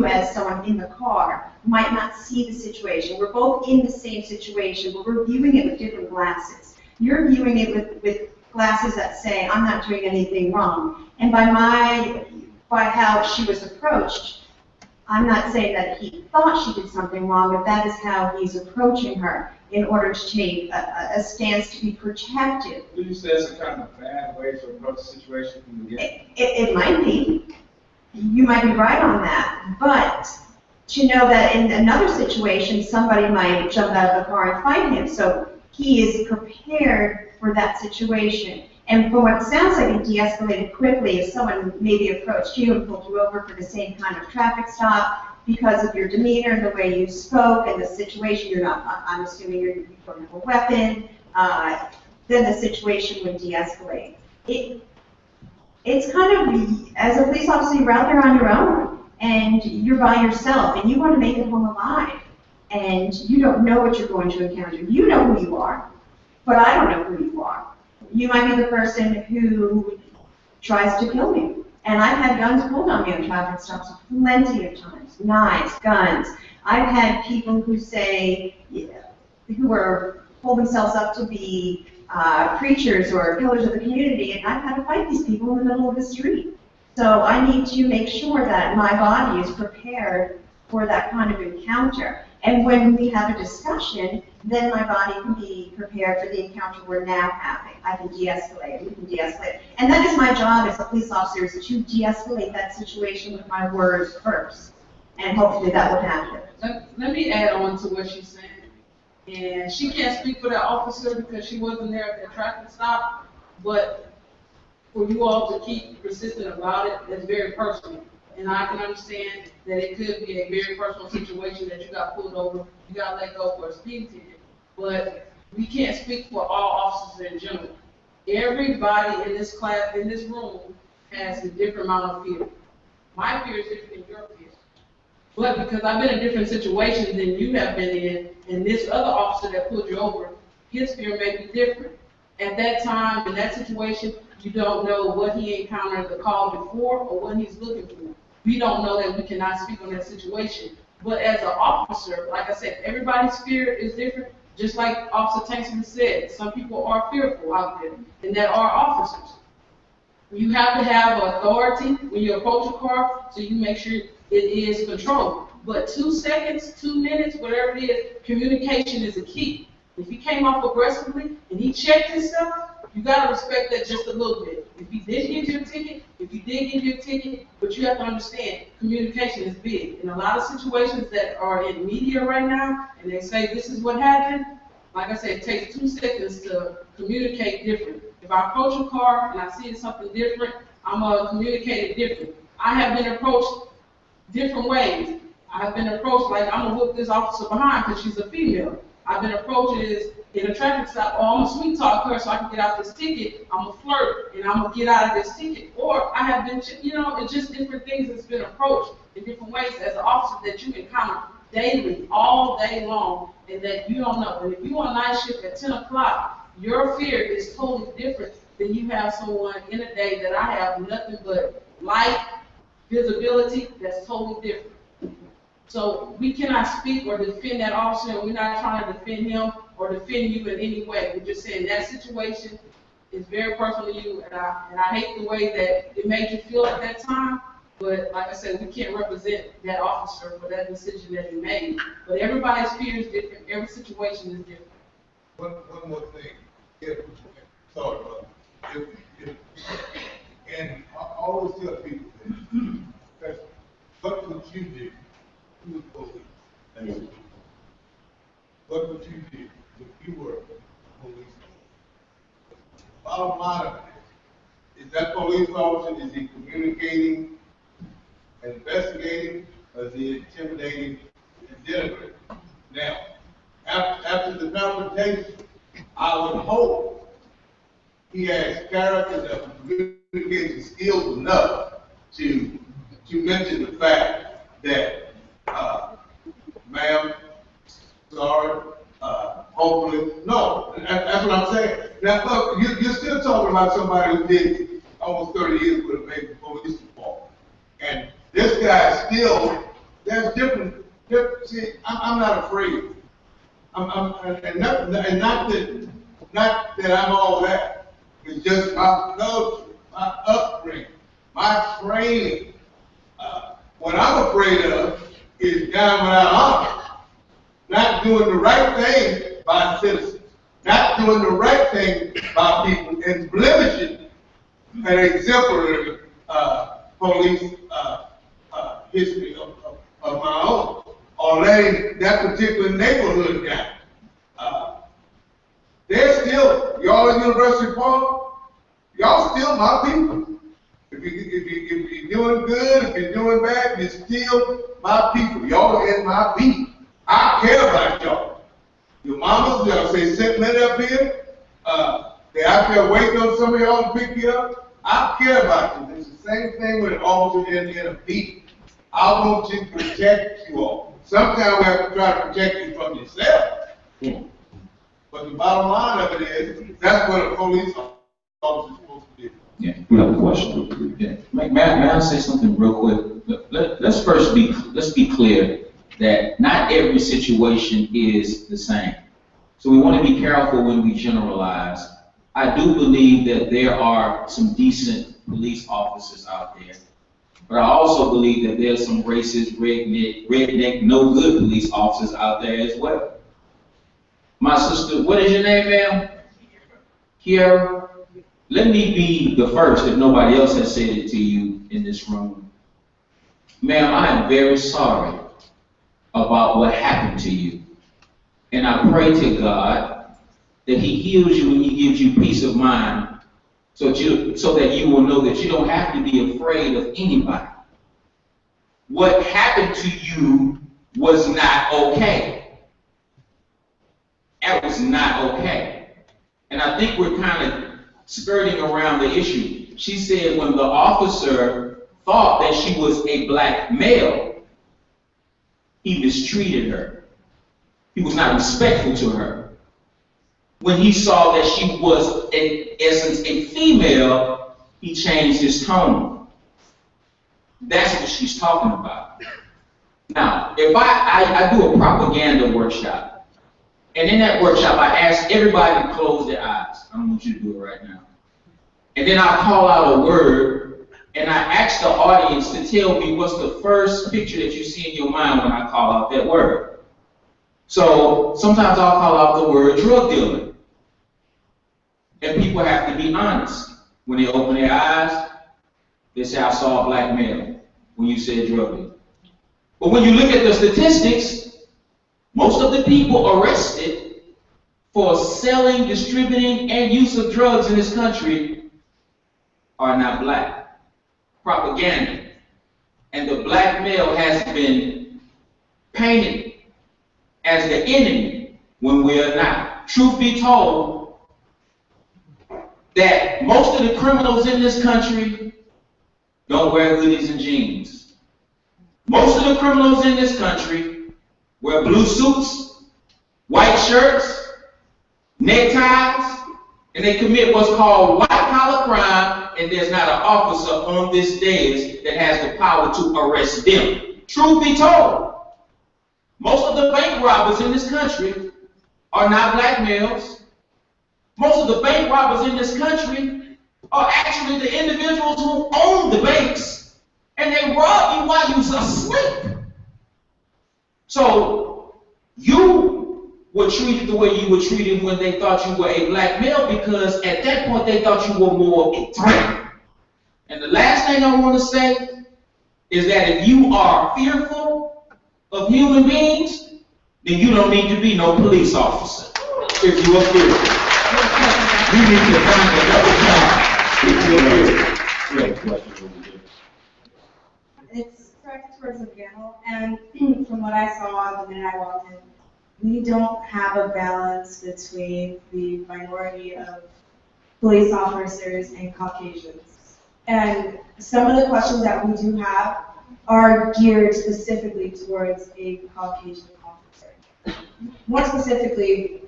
as someone in the car, might not see the situation. We're both in the same situation, but we're viewing it with different glasses. You're viewing it with glasses that say, I'm not doing anything wrong. And by how she was approached, I'm not saying that he thought she did something wrong, but that is how he's approaching her in order to take a stance to be protective. Would you say it's a kind of a bad way to approach the situation from the beginning? It might be. You might be right on that. But to know that in another situation, somebody might jump out of the car and fight him. So he is prepared for that situation. And from what it sounds like, it de-escalated quickly. If someone maybe approached you and pulled you over for the same kind of traffic stop because of your demeanor, the way you spoke, and the situation, I'm assuming you don't have a weapon, then the situation would de-escalate. It's kind of, as a police officer, you're out there on your own, and you're by yourself, and you want to make it home alive. And you don't know what you're going to encounter. You know who you are, but I don't know who you are. You might be the person who tries to kill me. And I've had guns pulled on me on traffic stops plenty of times. Knives, guns. I've had people who say, who hold themselves up to be preachers or pillars of the community, and I've had to fight these people in the middle of the street. So I need to make sure that my body is prepared for that kind of encounter. And when we have a discussion, then my body can be prepared for the encounter we're now having. I can de-escalate, we can de-escalate. And that is my job as a police officer, is to de-escalate that situation with my words first. And hopefully that will happen. Let me add on to what she's saying. And she can't speak for that officer because she wasn't there at that traffic stop, but for you all to keep persistent about it, it's very personal. And I can understand that it could be a very personal situation that you got pulled over, you got let go for a speeding ticket. But we can't speak for all officers in general. Everybody in this class, in this room, has a different amount of fear. My fear is different than your fear. But because I've been in different situations than you have been in, and this other officer that pulled you over, his fear may be different. At that time, in that situation, you don't know what he encountered the call before or what he's looking for. We don't know that, we cannot speak on that situation. But as an officer, like I said, everybody's fear is different. Just like Officer Tankson said, some people are fearful out there, and that are officers. You have to have authority when you approach a car, so you make sure it is controlled. But 2 seconds, 2 minutes, whatever it is, communication is a key. If he came off aggressively and he checked himself, you gotta respect that just a little bit. If he did give you a ticket, but you have to understand, communication is big. In a lot of situations that are in media right now, and they say this is what happened, like I said, it takes 2 seconds to communicate different. If I approach a car and I see it's something different, I'm gonna communicate it different. I have been approached different ways. I have been approached like I'm gonna whip this officer behind because she's a female. I've been approached as in a traffic stop, oh, I'm gonna sweet talk her so I can get out this ticket. I'm gonna flirt and I'm gonna get out of this ticket. Or I have been, it's just different things that's been approached in different ways as an officer that you encounter daily, all day long, and that you don't know. And if you on night shift at 10 o'clock, your fear is totally different than you have someone in a day that I have nothing but light, visibility, that's totally different. So we cannot speak or defend that officer, and we're not trying to defend him or defend you in any way. We're just saying that situation is very personal to you, and I hate the way that it made you feel at that time. But like I said, we can't represent that officer for that decision that he made. But everybody's fear is different. Every situation is different. One more thing. Sorry, brother. And I always tell people that what would you do? You was police. What would you do if you were a police officer? Bottom line of it is that police officer, is he communicating, investigating, or is he intimidating and denigrating? Now, after the confrontation, I would hope he has character and communication skills enough to mention the fact that, ma'am, sorry, hopefully, no, that's what I'm saying. Now, look, you're still talking about somebody who did almost 30 years with a major police department. And this guy still, there's different see, I'm not afraid. And not that I'm all that. It's just my culture, my upbringing, my training. What I'm afraid of is down without honor, not doing the right thing by citizens, not doing the right thing by people, and blemishing an exemplary police history of my own, or letting that particular neighborhood down. They're still, y'all in University Park, y'all still my people. If you're doing good, if you're doing bad, you're still my people. Y'all in my people. I care about y'all. Your mamas, y'all say sentiment up here. They're out there waiting on some of y'all to pick you up. I care about you. It's the same thing with an officer in a beat. I want to protect you all. Sometimes we have to try to protect you from yourself. But the bottom line of it is, that's what a police officer is supposed to do. Yeah, we have a question. Yeah. May I say something real quick? Let's first be clear that not every situation is the same. So we want to be careful when we generalize. I do believe that there are some decent police officers out there, but I also believe that there's some racist, redneck, no good police officers out there as well. My sister, what is your name, ma'am? Kiara. Let me be the first, if nobody else has said it to you in this room. Ma'am, I am very sorry about what happened to you. And I pray to God that He heals you and He gives you peace of mind so that you will know that you don't have to be afraid of anybody. what happened to you was not okay. That was not okay. And I think we're kind of skirting around the issue. She said when the officer thought that she was a black male, he mistreated her. He was not respectful to her. When he saw that she was, in essence, a female, he changed his tone. That's what she's talking about. Now, if I do a propaganda workshop, and in that workshop I ask everybody to close their eyes. I don't want you to do it right now. And then I call out a word, and I ask the audience to tell me what's the first picture that you see in your mind when I call out that word. So sometimes I'll call out the word drug dealer. And people have to be honest. When they open their eyes, they say, I saw a black male when you said drug dealer. But when you look at the statistics, most of the people arrested for selling, distributing, and use of drugs in this country are not black. Propaganda. And the black male has been painted as the enemy when we are not. Truth be told, that most of the criminals in this country don't wear hoodies and jeans. Most of the criminals in this country wear blue suits, white shirts, neckties, and they commit what's called white-collar crime, and there's not an officer on this dais that has the power to arrest them. Truth be told, most of the bank robbers in this country are not black males. Most of the bank robbers in this country are actually the individuals who own the banks, and they rob you while you're asleep. So you were treated the way you were treated when they thought you were a black male, because at that point they thought you were more of a threat. And the last thing I want to say is that if you are fearful of human beings, then you don't need to be no police officer. If you are fearful. You need to find another job if you're fearful. It's directed towards the panel, and from what I saw the minute I walked in, we don't have a balance between the minority of police officers and Caucasians. And some of the questions that we do have are geared specifically towards a Caucasian officer. More specifically,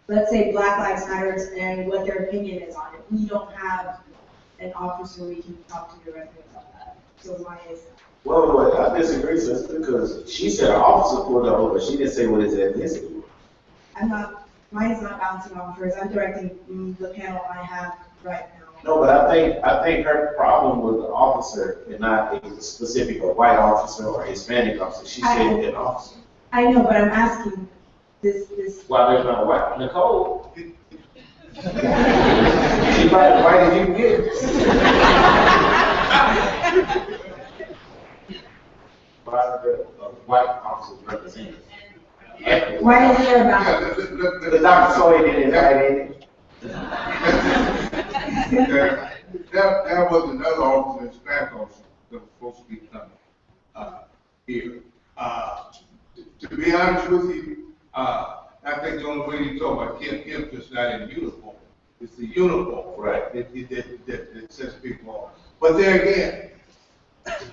let's say Black Lives Matter and what their opinion is on it. We don't have an officer we can talk to directly about that. So why is that? Well, I disagree, sister, because she said an officer pulled her over. She didn't say what his ethnicity was. Mine is not balancing officers. I'm directing the panel I have right now. No, but I think her problem was the officer and not a specific white officer or Hispanic officer. She said an officer. I know, but I'm asking this. Why there's not a white? Nicole. She about as white as you can get. Why the white officers represented? Why is there a balance? The Dr. Sawyer didn't invite in. There was another officer, Hispanic officer, that was supposed to be coming here. To be honest with you, I think the only way you talk about Kim just not in uniform. It's the uniform, right? That sets people off. But there again,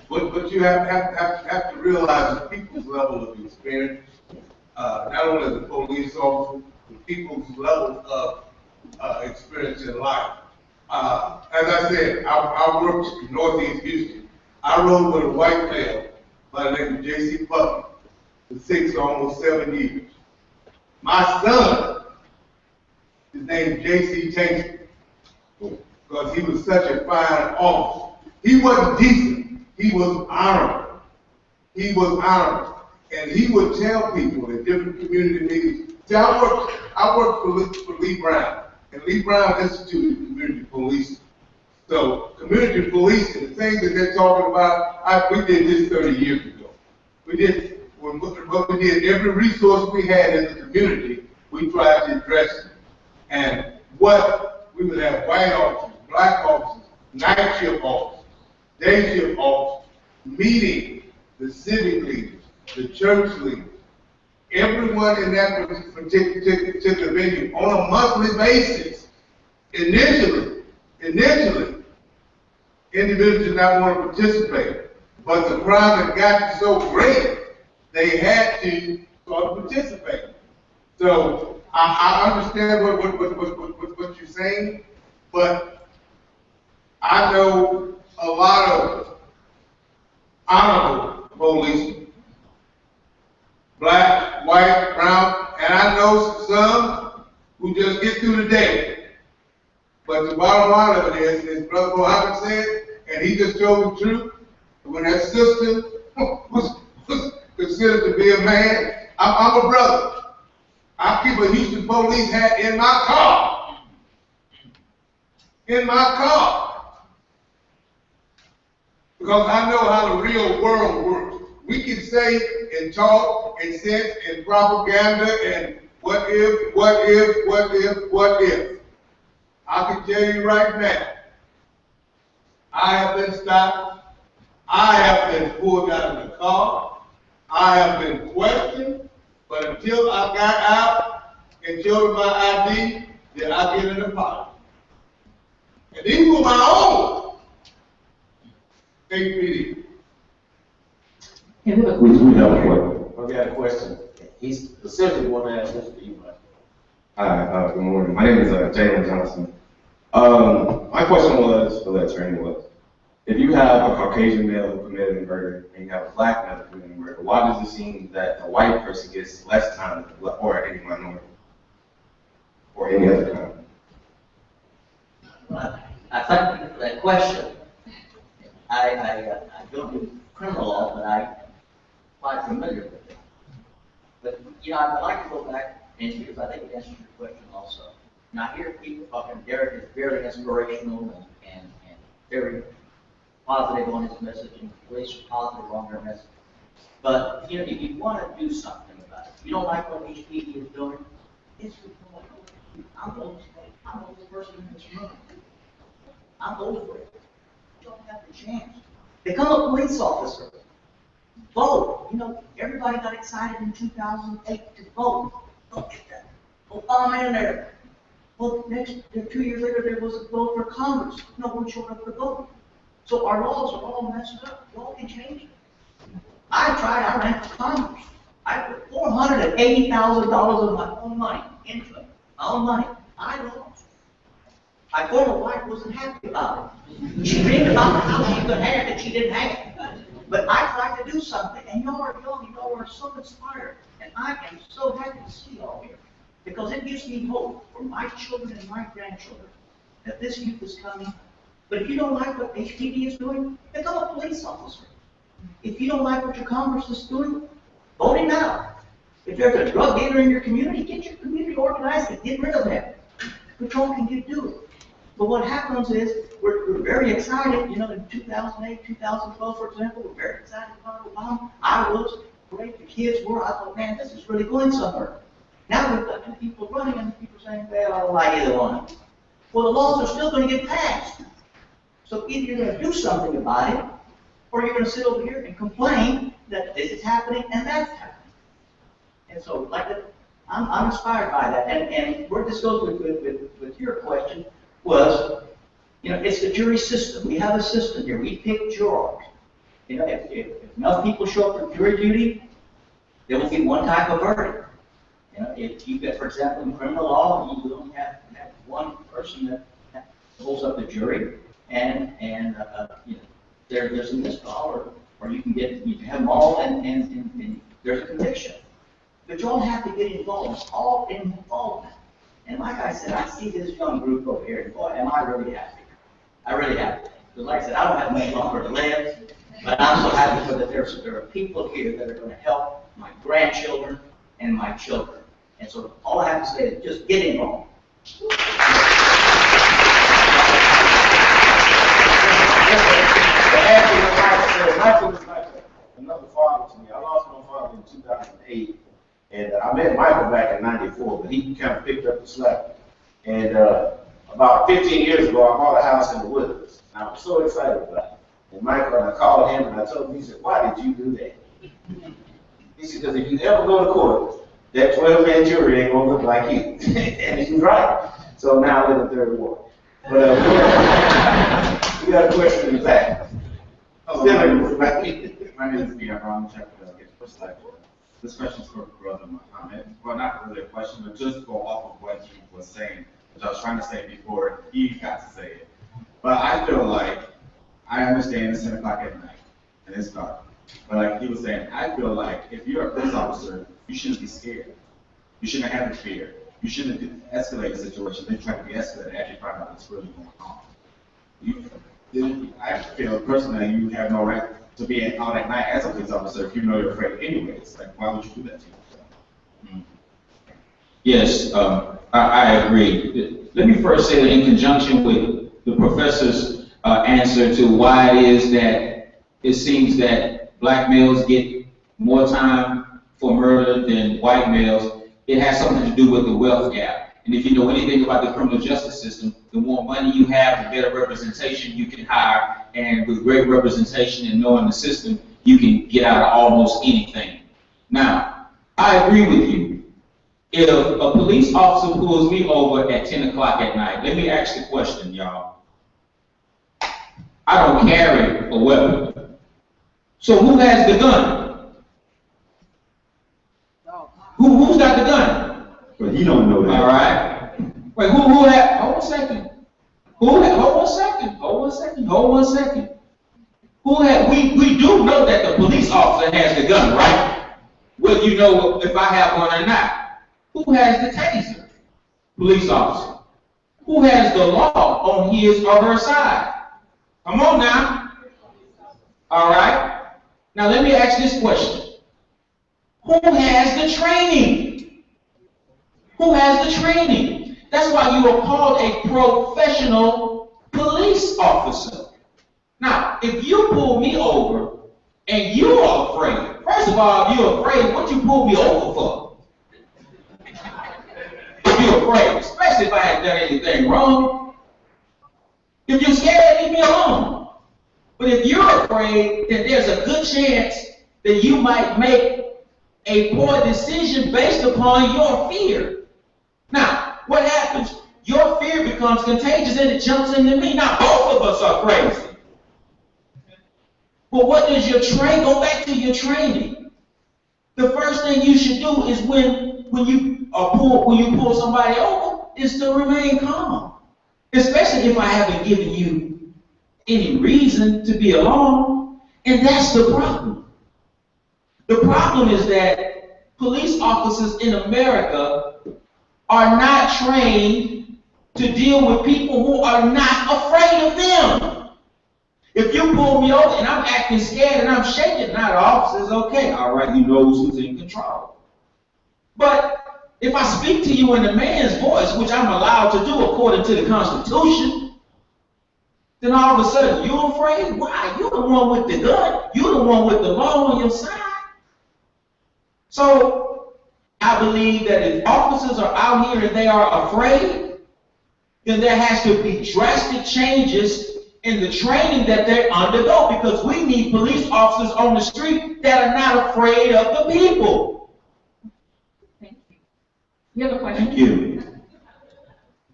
but you have to realize the people's level of experience, not only as a police officer, but people's level of experience in life. As I said, I worked in Northeast Houston. I rode with a white male by the name of J.C. Puckett for almost 7 years. My son, his name is J.C. Tanger, because he was such a fine officer. He wasn't decent. He was honorable. He was honorable. And he would tell people in different community meetings. See, I worked for Lee Brown. And Lee Brown instituted community policing. So community policing, the thing that they're talking about, we did this 30 years ago. We did what we did, every resource we had in the community, we tried to address it. And what we would have white officers, black officers, night shift officers, day shift officers, meeting the civic leaders, the church leaders, everyone in that particular venue on a monthly basis. Initially, individuals did not want to participate, but the crowd had gotten so great, they had to start participating. So I understand what you're saying, but I know a lot of honorable policemen, black, white, brown, and I know some who just get through the day. But the bottom line of it is Brother Muhammad said, and he just told the truth, when that sister was considered to be a man, I'm a brother. I keep a Houston police hat in my car. In my car. Because I know how the real world works. We can say and talk and sense and propaganda and what if. I can tell you right now, I have been stopped. I have been pulled out of the car. I have been questioned. But until I got out and showed my ID, did I get an apology. And these were my own HPD. We have a question. We got a question. He specifically want to ask this to you, Mike. Hi, good morning. My name is Jermaine Johnson. My question was, for the attorney was, if you have a Caucasian male who committed a murder and you have a black male who committed a murder, why does it seem that a white person gets less time than a black or any minority or any other kind? Well, I think that question, I don't do criminal law, but I'm quite familiar with it. But, you know, I'd like to go back and because I think it answers your question also. And I hear people talking, Deric is very inspirational and very positive on his message and police are positive on their message. But, you know, if you want to do something about it, you don't like what HPD is doing, it's report. I'm the oldest person in this room. I'm over it. You don't have the chance. Become a police officer. Vote. You know, everybody got excited in 2008 to vote. Look at that. Obama in there. Well, 2 years later, there was a vote for Congress. No one showed up to vote. So our laws are all messed up. Y'all can change it. I ran for Congress. I put $480,000 of my own money into it. My own money. I lost. My former wife wasn't happy about it. She dreamed about the house she could have that she didn't have. But I tried to do something, and y'all are young, y'all are so inspired. And I am so happy to see y'all here. Because it gives me hope for my children and my grandchildren that this youth is coming. But if you don't like what HPD is doing, become a police officer. If you don't like what your Congress is doing, vote him out. If there's a drug dealer in your community, get your community organized and get rid of them. Patrol can do it. But what happens is, we're very excited, you know, in 2008, 2012, for example, we're very excited about Obama. I was, great, the kids were, I thought, man, this is really going somewhere. Now we've got two people running and people saying, well, I don't like either one. Well, the laws are still going to get passed. So either you're going to do something about it, or you're going to sit over here and complain that this is happening and that's happening. And so, like, I'm inspired by that. And where this goes with your question was, you know, it's the jury system. We have a system here. We pick jurors. You know, if enough people show up for jury duty, there will be one type of verdict. You know, if you get, for example, in criminal law, you only have one person that holds up the jury, and you know, there's a miscall, or you can have them all, and there's a conviction. But you all have to get involved. It's all involvement. And like I said, I see this young group over here, and boy, am I really happy. I really happy. Because like I said, I don't have much longer to live, but I'm so happy that there are people here that are going to help my grandchildren and my children. And so all I have to say is just get involved. Another father to me. I lost my father in 2008, and I met Michael back in '94, but he kind of picked up the slack. And about 15 years ago, I bought a house in the Woodlands. And I was so excited about it. And Michael, and I called him and I told him, he said, why did you do that? He said, because if you ever go to court, that 12-man jury ain't gonna look like you. And he was right. So now I live in third ward. But we got a question in the back. My name is Pierre Brown, chapter This question is for Brother Muhammad. Well, not really a question, but just go off of what he was saying, which I was trying to say before he got to say it. But I feel like, I understand it's 10 o'clock at night, and it's dark. But like he was saying, I feel like if you're a police officer, you shouldn't be scared. You shouldn't have the fear. You shouldn't escalate the situation. They're trying to be escalated after you find out what's really going on. I feel personally you have no right to be out at night as a police officer if you know you're afraid anyways. Like, why would you do that to yourself? Yes, I agree. Let me first say that in conjunction with the professor's answer to why it is that it seems that black males get more time for murder than white males, it has something to do with the wealth gap. And if you know anything about the criminal justice system, the more money you have, the better representation you can hire. And with great representation and knowing the system, you can get out of almost anything. Now, I agree with you. If a police officer pulls me over at 10 o'clock at night, let me ask the question, y'all. I don't carry a weapon. So who has the gun? Who's got the gun? But he don't know that. All right. Wait, who had? Hold one second. Hold one second. Who had? We do know that the police officer has the gun, right? Whether you know if I have one or not. Who has the taser? Police officer. Who has the law on his or her side? Come on now. All right. Now let me ask this question. Who has the training? Who has the training? That's why you are called a professional police officer. Now, if you pull me over and you're afraid, first of all, if you're afraid, what you pull me over for? If you're afraid, especially if I had done anything wrong. If you're scared, leave me alone. But if you're afraid, then there's a good chance that you might make a poor decision based upon your fear. Now, what happens? Your fear becomes contagious and it jumps into me. Now, both of us are crazy. But what does your train? Go back to your training. The first thing you should do is when you pull somebody over is to remain calm. Especially if I haven't given you any reason to be alarmed. And that's the problem. The problem is that police officers in America are not trained to deal with people who are not afraid of them. If you pull me over and I'm acting scared and I'm shaking, now the officer's okay. All right, he knows who's in control. But if I speak to you in a man's voice, which I'm allowed to do according to the Constitution, then all of a sudden you're afraid? Why? You're the one with the gun. You're the one with the law on your side. So I believe that if officers are out here and they are afraid, then there has to be drastic changes in the training that they undergo, because we need police officers on the street that are not afraid of the people. Thank you. You have a question? Thank you.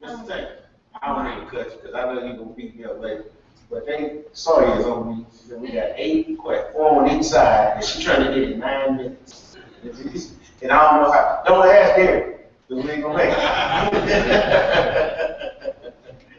Mr. Taylor, I don't need to cut you because I know you're going to beat me up later. But Sawyer is on me. She said we got 4 on each side, and she's trying to get it 9 minutes. And I don't know how. Don't ask Deric, because we ain't going to make it.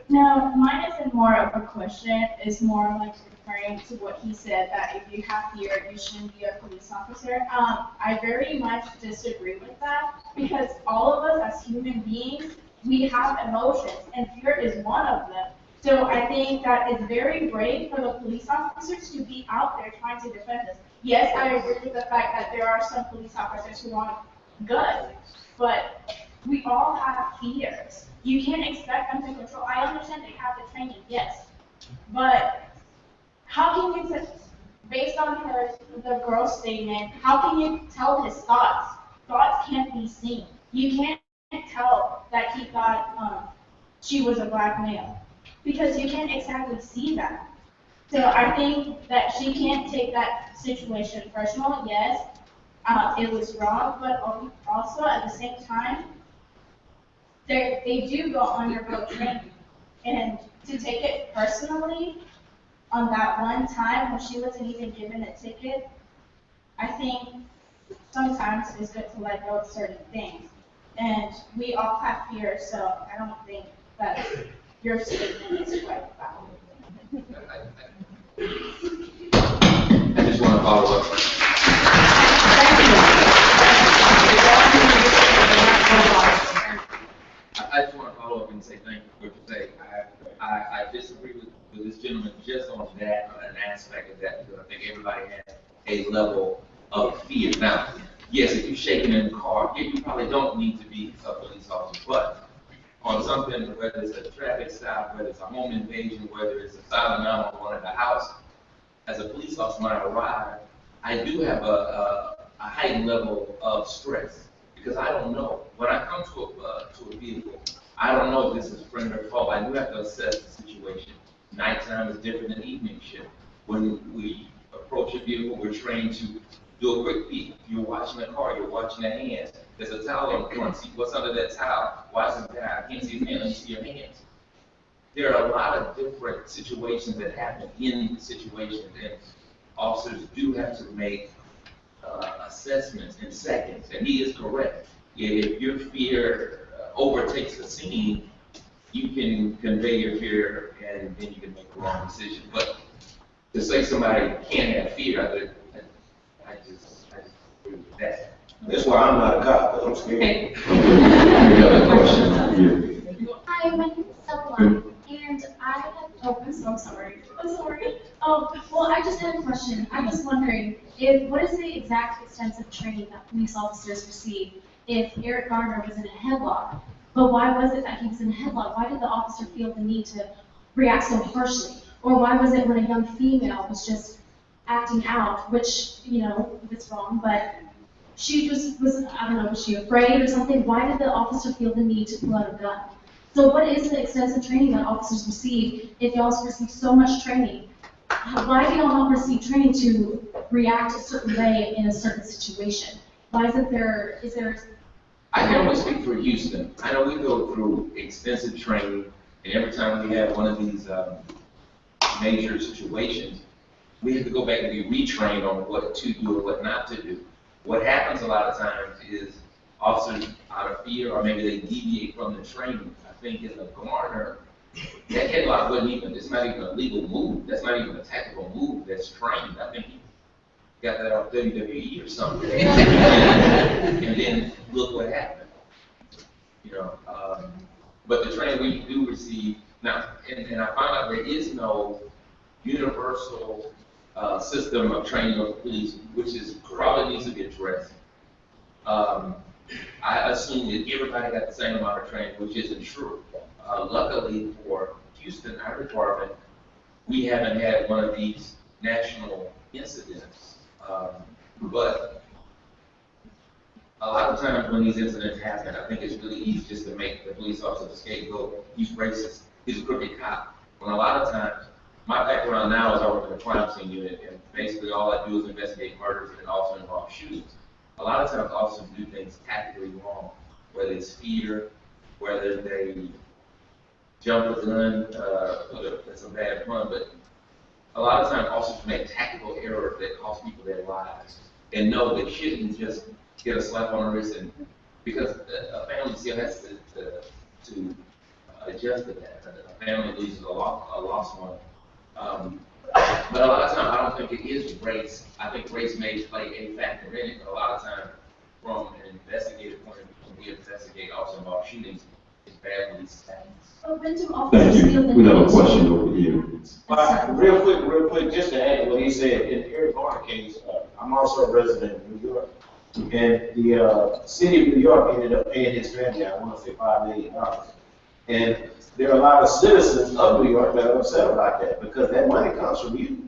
No, mine isn't more of a question. It's more like referring to what he said, that if you have fear, you shouldn't be a police officer. I very much disagree with that, because all of us as human beings, we have emotions, and fear is one of them. So I think that it's very brave for the police officers to be out there trying to defend us. Yes, I agree with the fact that there are some police officers who want guns, but we all have fears. You can't expect them to control. I understand they have the training, yes, but how can you, based on the girl's statement, how can you tell his thoughts? Thoughts can't be seen. You can't tell that he thought she was a black male, because you can't exactly see that. So I think that she can't take that situation personal. Yes, it was wrong, but also at the same time, they do go undergo training. And to take it personally on that one time when she wasn't even given a ticket, I think sometimes it's good to let go of certain things. And we all have fear, so I don't think that your statement is quite valid. I just want to follow up. I just want to follow up and say thank you for what you say. I disagree with this gentleman just on that, an aspect of that, because I think everybody has a level of fear. Now, yes, if you're shaking in the car, you probably don't need to be a police officer, but on something, whether it's a traffic stop, whether it's a home invasion, whether it's a silent 911 at the house, as a police officer, when I arrive, I do have a heightened level of stress, because I don't know. When I come to a vehicle, I don't know if this is friend or foe. I do have to assess the situation. Nighttime is different than evening shift. When we approach a vehicle, we're trained to do a quick peek. You're watching the car, you're watching the hands. There's a towel on the front seat. What's under that towel? Why is it there? I can't see his hand, let me see your hands. There are a lot of different situations that happen in situations, and officers do have to make assessments in seconds, and he is correct. If your fear overtakes the scene, you can convey your fear, and then you can make the wrong decision. But to say somebody can't have fear, I just agree with that. That's why I'm not a cop, because I'm scared. Another question. Hi, my name is Stella, and I have, I'm sorry. Well, I just had a question. I was wondering, what is the exact extensive training that police officers receive if Eric Garner was in a headlock? But why was it that he was in a headlock? Why did the officer feel the need to react so harshly? Or why was it when a young female was just acting out, which, it's wrong, but she just was, I don't know, was she afraid or something? Why did the officer feel the need to pull out a gun? So what is the extensive training that officers receive if y'all receive so much training? Why do y'all not receive training to react a certain way in a certain situation? Why isn't there, I can only speak for Houston. I know we go through extensive training, and every time we have one of these major situations, we have to go back and be retrained on what to do and what not to do. What happens a lot of times is officers, out of fear, or maybe they deviate from the training. I think in the Garner, that headlock wasn't even, it's not even a legal move. That's not even a tactical move that's trained. I think he got that off WWE or something. And then look what happened. But the training we do receive, now, and I found out there is no universal system of training of police, which is probably needs to be addressed. I assume that everybody got the same amount of training, which isn't true. Luckily for Houston, our department, we haven't had one of these national incidents. But a lot of times when these incidents happen, I think it's really easy just to make the police officer the scapegoat. He's racist. He's a crooked cop. When a lot of times, my background now is I work in the crime scene unit, and basically all I do is investigate murders and also involve shootings. A lot of times officers do things tactically wrong, whether it's fear, whether they jump the gun, that's a bad pun, but a lot of times officers make tactical errors that cost people their lives. And no, they shouldn't just get a slap on the wrist, and because a family still has to adjust to that. A family loses a lost one. But a lot of times I don't think it is race. I think race may play a factor in it, but a lot of times from an investigative point of view, when we investigate also involved shootings, it's bad police tactics. Thank you. We have a question over here. Real quick, just to add to what he said, in the Eric Garner case, I'm also a resident of New York. And the city of New York ended up paying his family, I want to say $5 million. And there are a lot of citizens of New York that are upset about that because that money comes from you.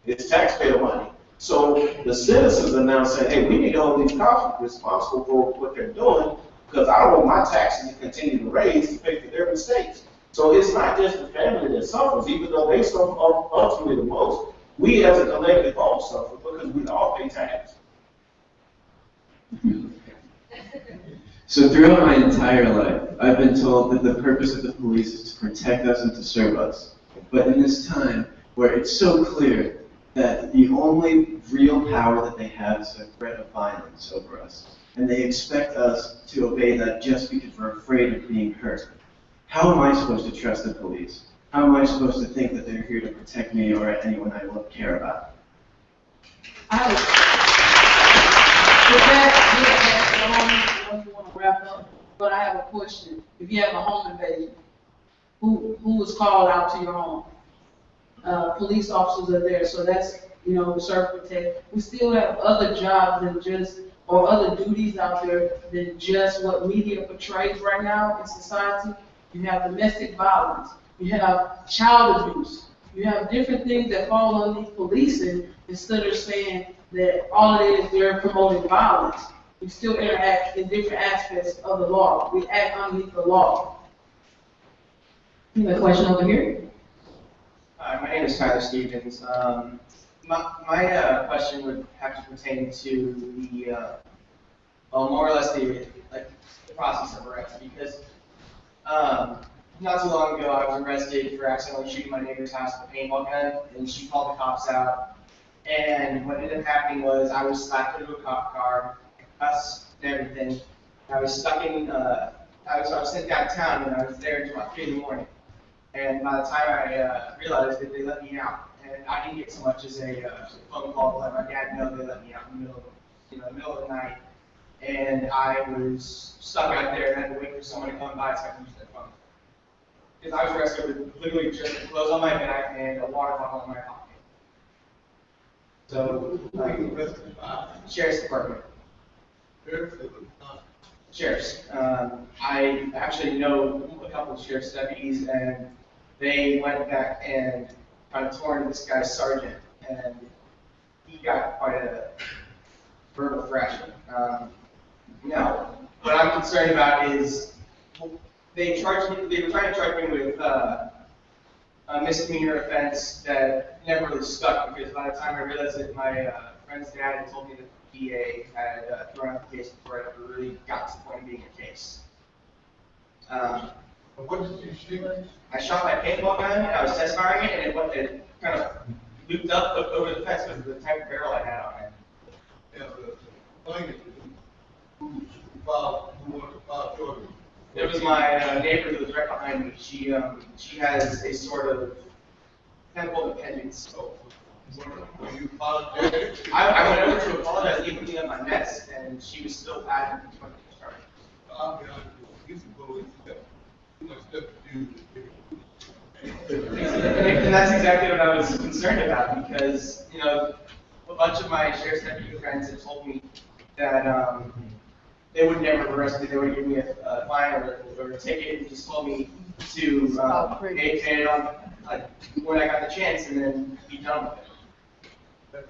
It's taxpayer money. So the citizens are now saying, hey, we need to hold these cops responsible for what they're doing because I don't want my taxes to continue to raise to pay for their mistakes. So it's not just the family that suffers, even though they suffer ultimately the most. We as a collective all suffer because we all pay tax. So throughout my entire life, I've been told that the purpose of the police is to protect us and to serve us. But in this time, where it's so clear that the only real power that they have is a threat of violence over us, and they expect us to obey that just because we're afraid of being hurt, how am I supposed to trust the police? How am I supposed to think that they're here to protect me or anyone I love care about? I don't want to wrap up, but I have a question. If you have a home invasion, who was called out to your home? Police officers are there, so that's, serve protect. We still have other jobs than just, or other duties out there than just what media portrays right now in society. You have domestic violence, you have child abuse, you have different things that fall underneath policing instead of saying that all it is, they're promoting violence. We still interact in different aspects of the law. We act underneath the law. You have a question over here? Hi, my name is Tyler Stevens. My question would have to pertain to the, more or less the process of arrest, because not too long ago I was arrested for accidentally shooting my neighbor's house with a paintball gun, and she called the cops out. And what ended up happening was I was slapped into a cop car, cussed and everything. I was stuck in, I was sent downtown, and I was there until about 3 in the morning. And by the time I realized that they let me out, and I didn't get so much as a phone call to let my dad know they let me out in the middle of the night. And I was stuck out there and had to wait for someone to come by so I could use their phone. Because I was arrested with literally just clothes on my back and a water bottle in my pocket. So, Sheriff's Department. Sheriffs. I actually know a couple of sheriff's deputies, and they went back and kind of tore into this guy's sergeant, and he got quite a verbal thrashing. Now, what I'm concerned about is they were trying to charge me with a misdemeanor offense that never really stuck, because by the time I realized that my friend's dad had told me that the DA had thrown out the case before it ever really got to the point of being a case. What did you shoot? I shot my paintball gun, and I was test firing it, and it kind of looped up over the fence because of the type of barrel I had on it. Yeah, the thing is, who wanted to file children? It was my neighbor who was right behind me. She has a sort of chemical dependence. When you apologize? I went over to apologize, even clean up my mess, and she was still bad. I'll be honest with you, you can go and too much stuff to do. And that's exactly what I was concerned about, because, a bunch of my sheriff's deputy friends had told me that they would never arrest me, they would give me a fine or a ticket, and just told me to pay it on when I got the chance and then be done with it.